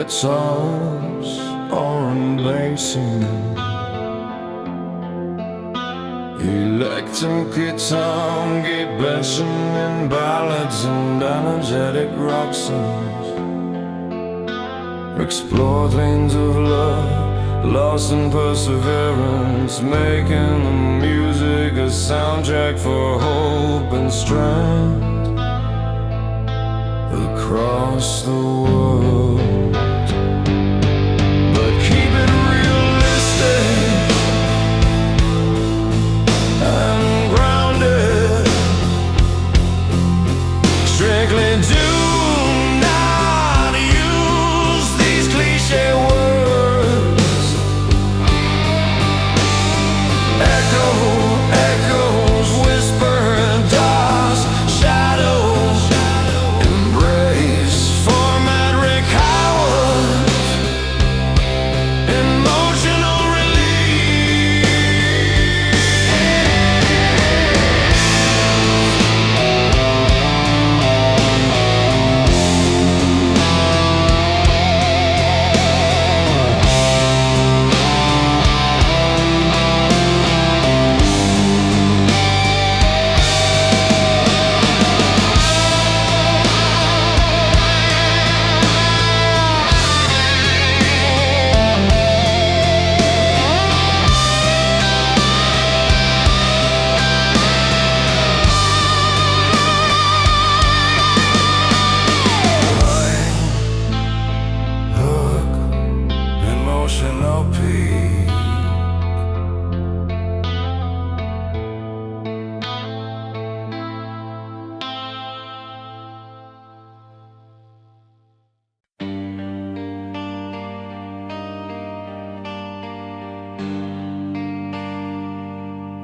guitars are amazing. Electric guitar, keep bashing in ballads and energetic rock songs. Explore lanes of love, lost in perseverance, making the music a soundtrack for hope and strength across the world. But keep it realistic and grounded. Strictly do not use these cliche words. Echoes whisper, dust, shadows embrace, format recovered, emotional emotional peak.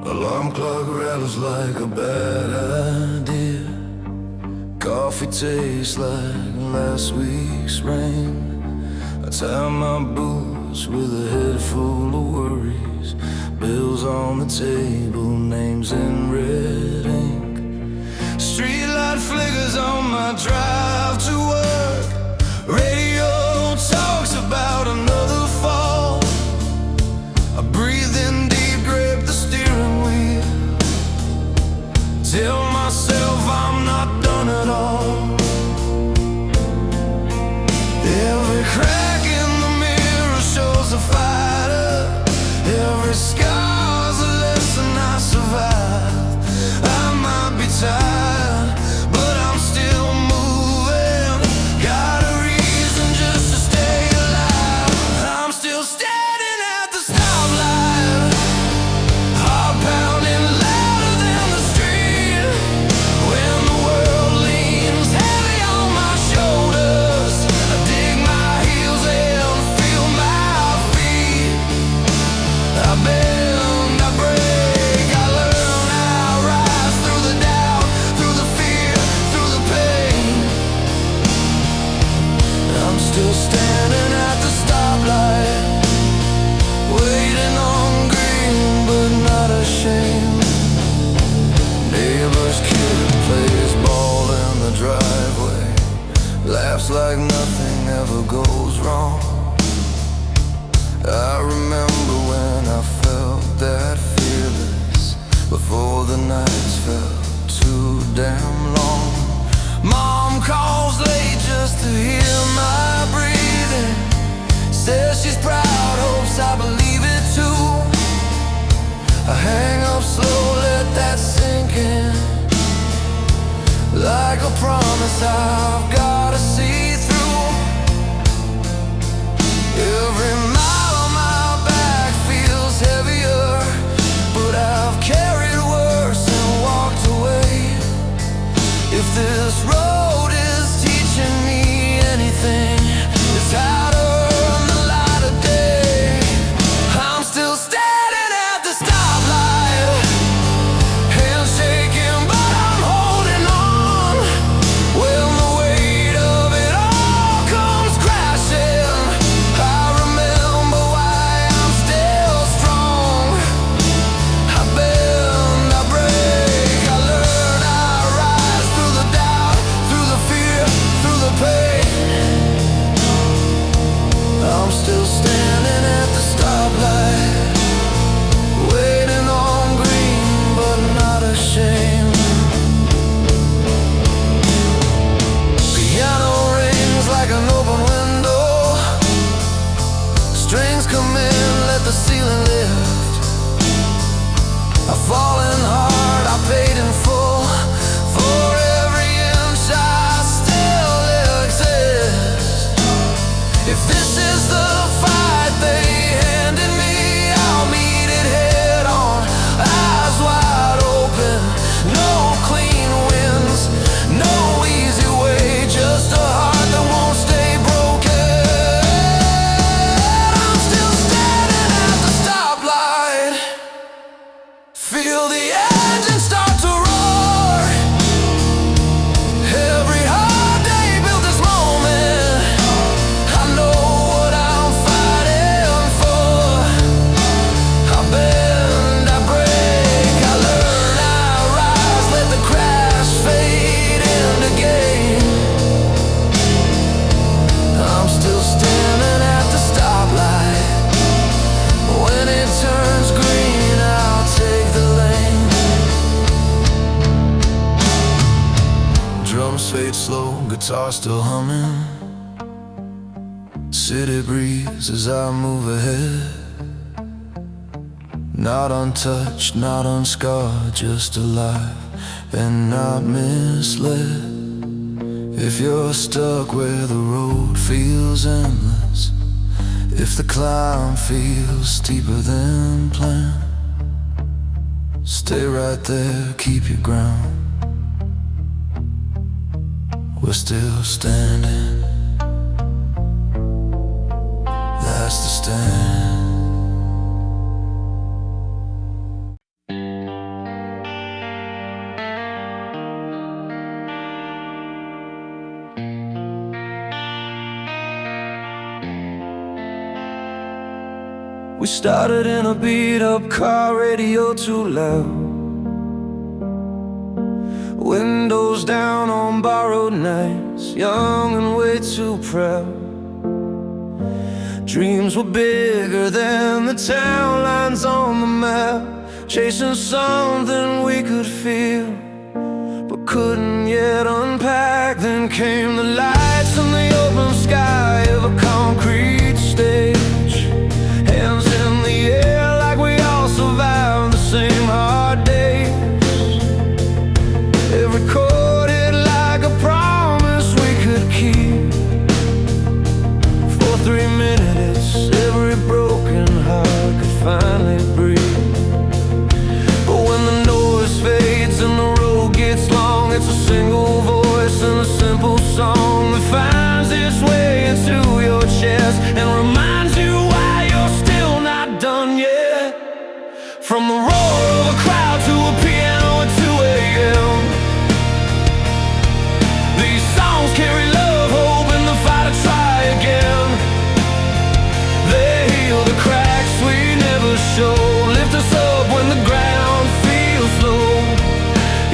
Alarm clock rattles like a bad idea. Coffee tastes like last week's rain. I tie my boots with a head full of worries. Bills on the table, names in red ink. Streetlight flickers on my drive to work. Radio talks about another fall. I breathe in deep, grip the steering wheel. Tell myself I'm not done at all. Every crack in the mirror shows a fighter. Every scar's a lesson I survived. I might be tired, but I'm still moving. Got a reason just to stay alive. I'm still standing at the stoplight, heart pounding louder than the street. When the world leans heavy on my shoulders, I dig my heels in, feel my feet. I bend, I break, I learn, I rise through the doubt, through the fear, through the pain. I'm still standing at the stoplight, waiting on green, but not ashamed. Neighbor's kid plays ball in the driveway, laughs like nothing ever goes wrong. I remember when I felt that fearless, before the nights felt too damn long. Mom calls late just to hear my breathing. Says she's proud, hopes I believe it too. I hang up slow, let that sink in. Like a promise I've gotta see through. Every mile on my back feels heavier, but I've carried worse and walked away. If this road is teaching me anything, it's how to earn the light of day. I'm still standing at the stoplight, hands shaking, but I'm holding on. When the weight stoplight, waiting on green but not ashamed. Piano rings like an open window, strings come in, let the ceiling lift. I've fallen hard, I paid in full for every inch I still exist. If this is the fight they handed me, I'll meet it head on, eyes wide open. No clean wins, no easy way, just a heart that won't stay broken. I'm still standing at the stoplight, feel the engine start to roar. Every hard day built this moment, I know what I'm fighting for. I bend, I break, I learn, I rise, let the crash fade into gain. I'm still standing at the stoplight, when it turns green I'll take the lane. Drums fade slow, guitar still humming. City breeze as I move ahead. Not untouched, not unscarred, just alive and not misled. If you're stuck where the road feels endless, if the climb feels steeper than planned, stay right there, keep your ground. We're still standing, that's the stand. We started in a beat-up car, radio too loud, windows down on borrowed nights, young and way too proud. Dreams were bigger than the town lines on the map, chasing something we could feel but couldn't yet unpack. Then came the lights and the open sky of a concrete stage, hands in the air like we all survived the same hard days. It recorded like a promise we could keep. For 3 minutes every broken heart could finally breathe. But when the noise fades and the road gets long, it's a single voice and a simple song that finds its way into your chest and reminds you why you're still not done yet. From the roar of a crowd to a piano at 2 a.m., these songs carry love, hope, and the fight to try again. They heal the cracks we never show, lift us up when the ground feels low.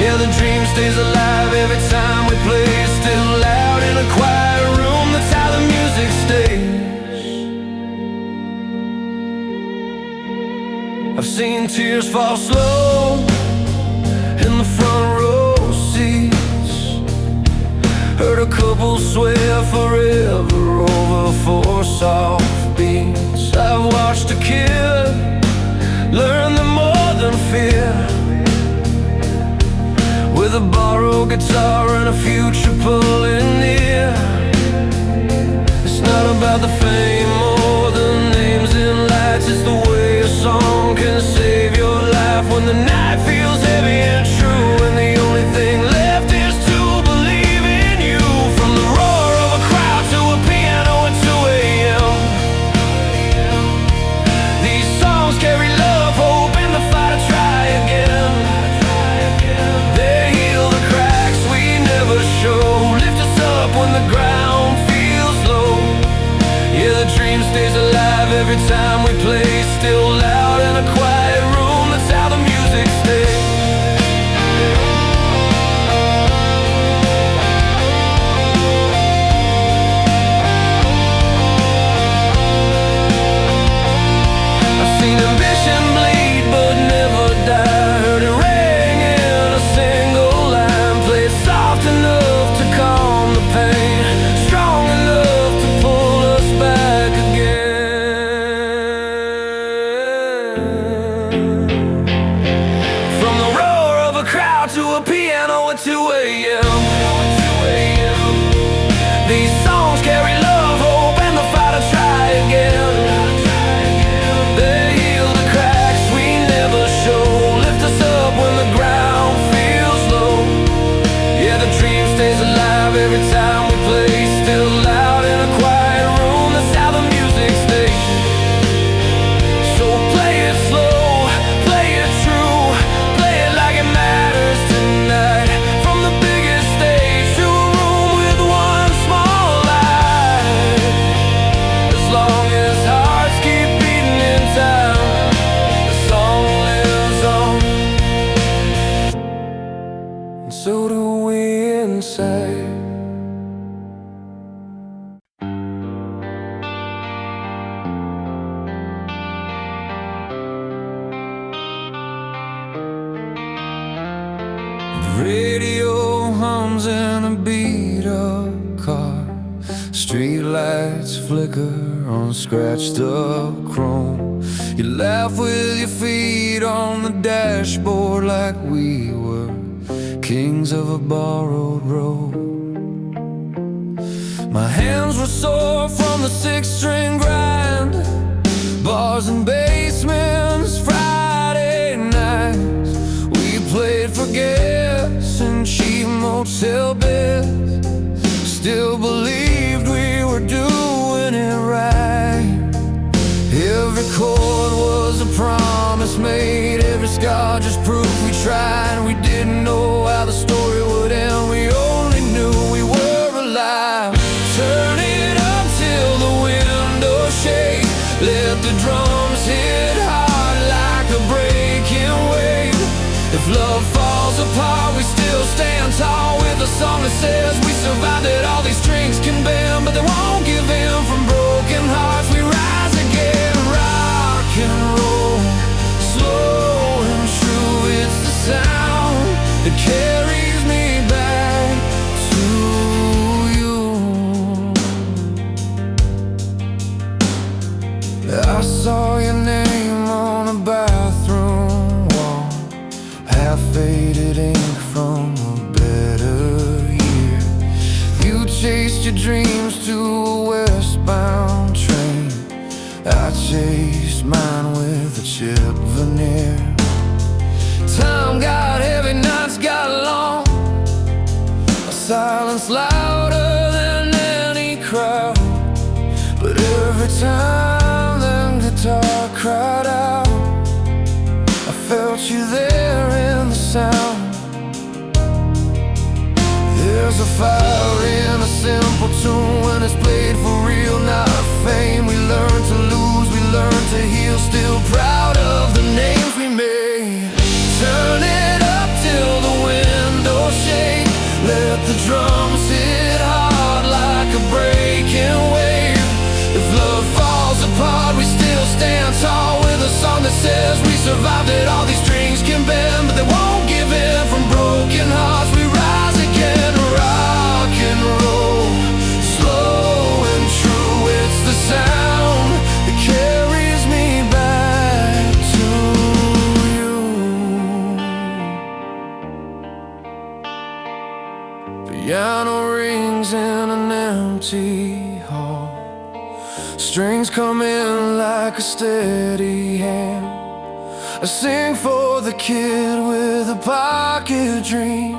Yeah, the dream stays alive every time we play, still loud in a quiet room, that's how the music stays. I've seen tears fall slow in the front row seats, heard a couple swear forever over 4 soft beats. I've watched a kid learn that more than fear, with a borrowed guitar and a future pulling near. It's not about the fame or the names in lights, it's the way a song can save your life when the night feels heavy and true, and the only thing left is to believe in you. From the roar of a crowd to a piano at 2 a.m., these songs carry love, hope, and the fight to try again. They heal the cracks we never show, lift us up when the ground feels low. Yeah, the dream stays alive every time we play, still loud in a quiet room, that's how the music stays. Street lights flicker on scratched up chrome. You laugh with your feet on the dashboard like we were kings of a borrowed road. My hands were sore from the six-string grind, bars and basements, Friday nights. We played for gas in cheap motel beds, still believed we were doing it right. Every chord was a promise made, every scar just proved we tried. We didn't know how the story would end, we only knew we were alive. Turn it up till the windows shake, let the drums hit hard like a breaking wave. If love falls apart, we still stand tall with a song that says we survived it. All these strings can bend, but they won't give in. From broken hearts we rise again. Rock and roll, slow and true, it's the sound that carries me back to you. I saw your name on a bathroom wall, half-faded ink from a better year. You chased your dreams to a westbound train, I chased mine with a chip veneer. Time got heavy, nights got long, a silence louder than any crowd. But every time that guitar cried out, I felt you there in the sound. There's a fire in a simple tune when it's played for real, not fame. We learn to lose, we learn to heal, still proud of the names we made. Turn it up till the windows shake, let the drums hit hard like a breaking wave. If love falls apart, we still stand tall with a song that says we survived it. All these strings can bend, but they won't give in. From broken hearts we rise again. Rock and roll, slow and true, it's the sound that carries me back to you. Piano rings in an empty hall, strings come in like a steady hand. I sing for the kid with a pocket dream,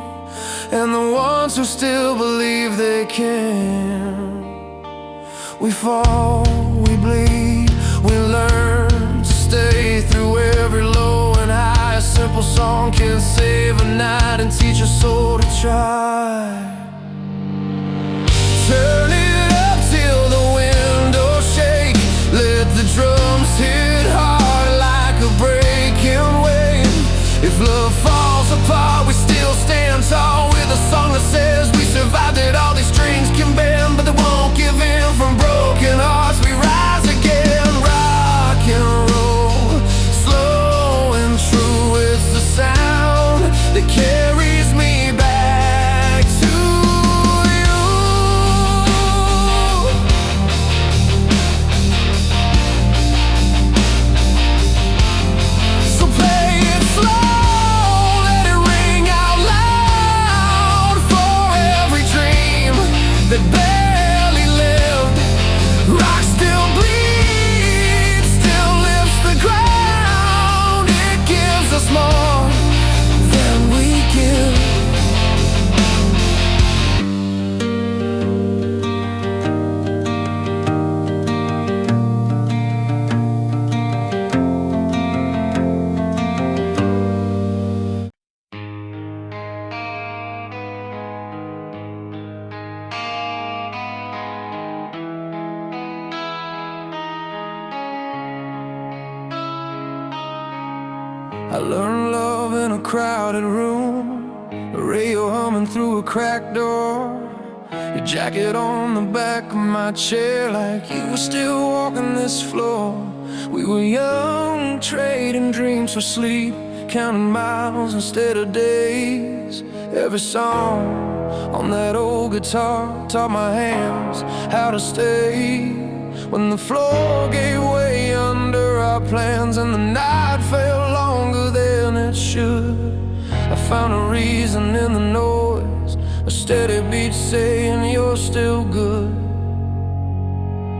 and the ones who still believe they can. We fall, we bleed, we learn to stay through every low and high. A simple song can save a night and teach a soul to try. Turn it up till the windows shake, let the drums hit hard like a breaking wave. If love falls apart, we still stand tall with a song that says we survived it. All these strings can bend, but they won't give in. From broken hearts we rise again. Rock and roll, slow and true, it's the sound that carries me back to you. So play it slow, let it ring out loud for every dream that barely lived. Rock still bleeds, still lifts the ground. It gives us more than we give. I learned love in a crowded room, a radio humming through a cracked door, your jacket on the back of my chair like you were still walking this floor. We were young, trading dreams for sleep, counting miles instead of days. Every song on that old guitar taught my hands how to stay. When the floor gave way under our plans and the night felt longer than it should, I found a reason in the noise, a steady beat saying you're still good.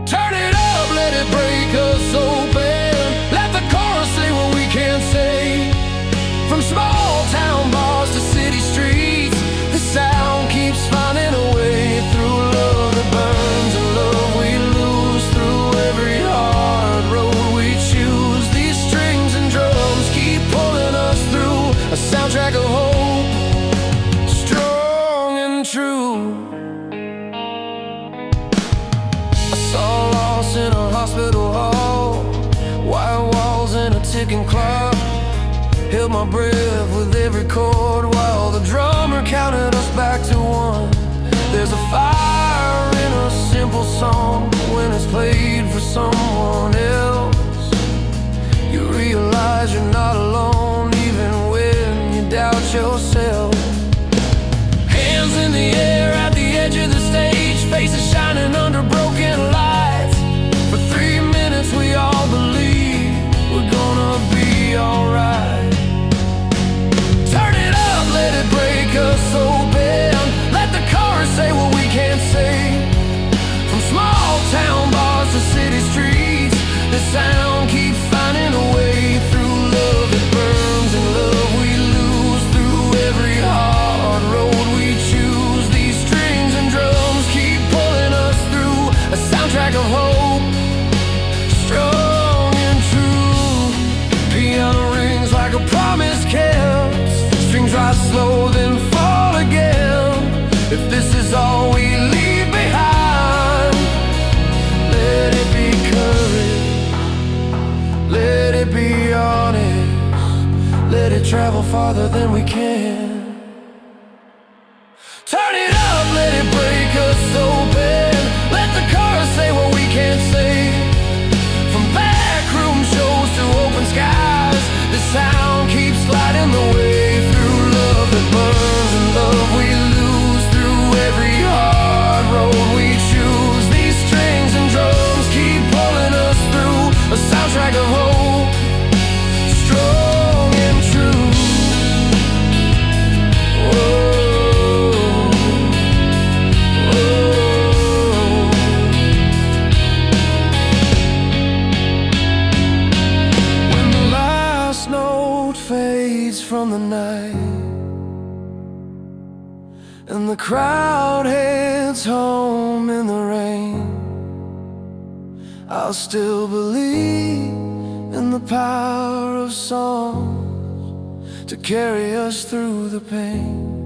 Turn it up, let it break us open. Let the chorus say what we can't say. From small town bars to city streets, the sound keeps finding a way through love that burns and love we lose. Through every hard road we choose, these strings and drums keep pulling us through a soundtrack of hope, strong and true. I saw loss in a hospital hall, white walls and a ticking clock. Held my breath with every chord while the drummer counted us back to one. There's a fire in a simple song when it's played for someone else. You realize you're not alone even when you doubt yourself. Hands in the air at the edge of the stage, faces shining under broken lights. For 3 minutes we all believe we're gonna be alright. Let it break us open. Let the chorus say what we can't say. From small town bars to city streets, the sound keeps finding a way through love that burns and love we lose. Through every hard road we choose, these strings and drums keep pulling us through a soundtrack of hope, strong and true. Piano rings like a promise kept, strings rise slow then fall again. If this is all we leave behind, let it be courage, let it be honest, let it travel farther than we can. Turn it up, let it break us open. Let the chorus say what we can't say. From backroom shows to open skies, the sound keeps sliding the way through love that burns and love we lose. Through every hard road we choose, these strings and drums keep pulling us through a soundtrack of hope, strong and true. When the last note fades from the night and the crowd heads home in the rain, I'll still believe in the power of song to carry us through the pain.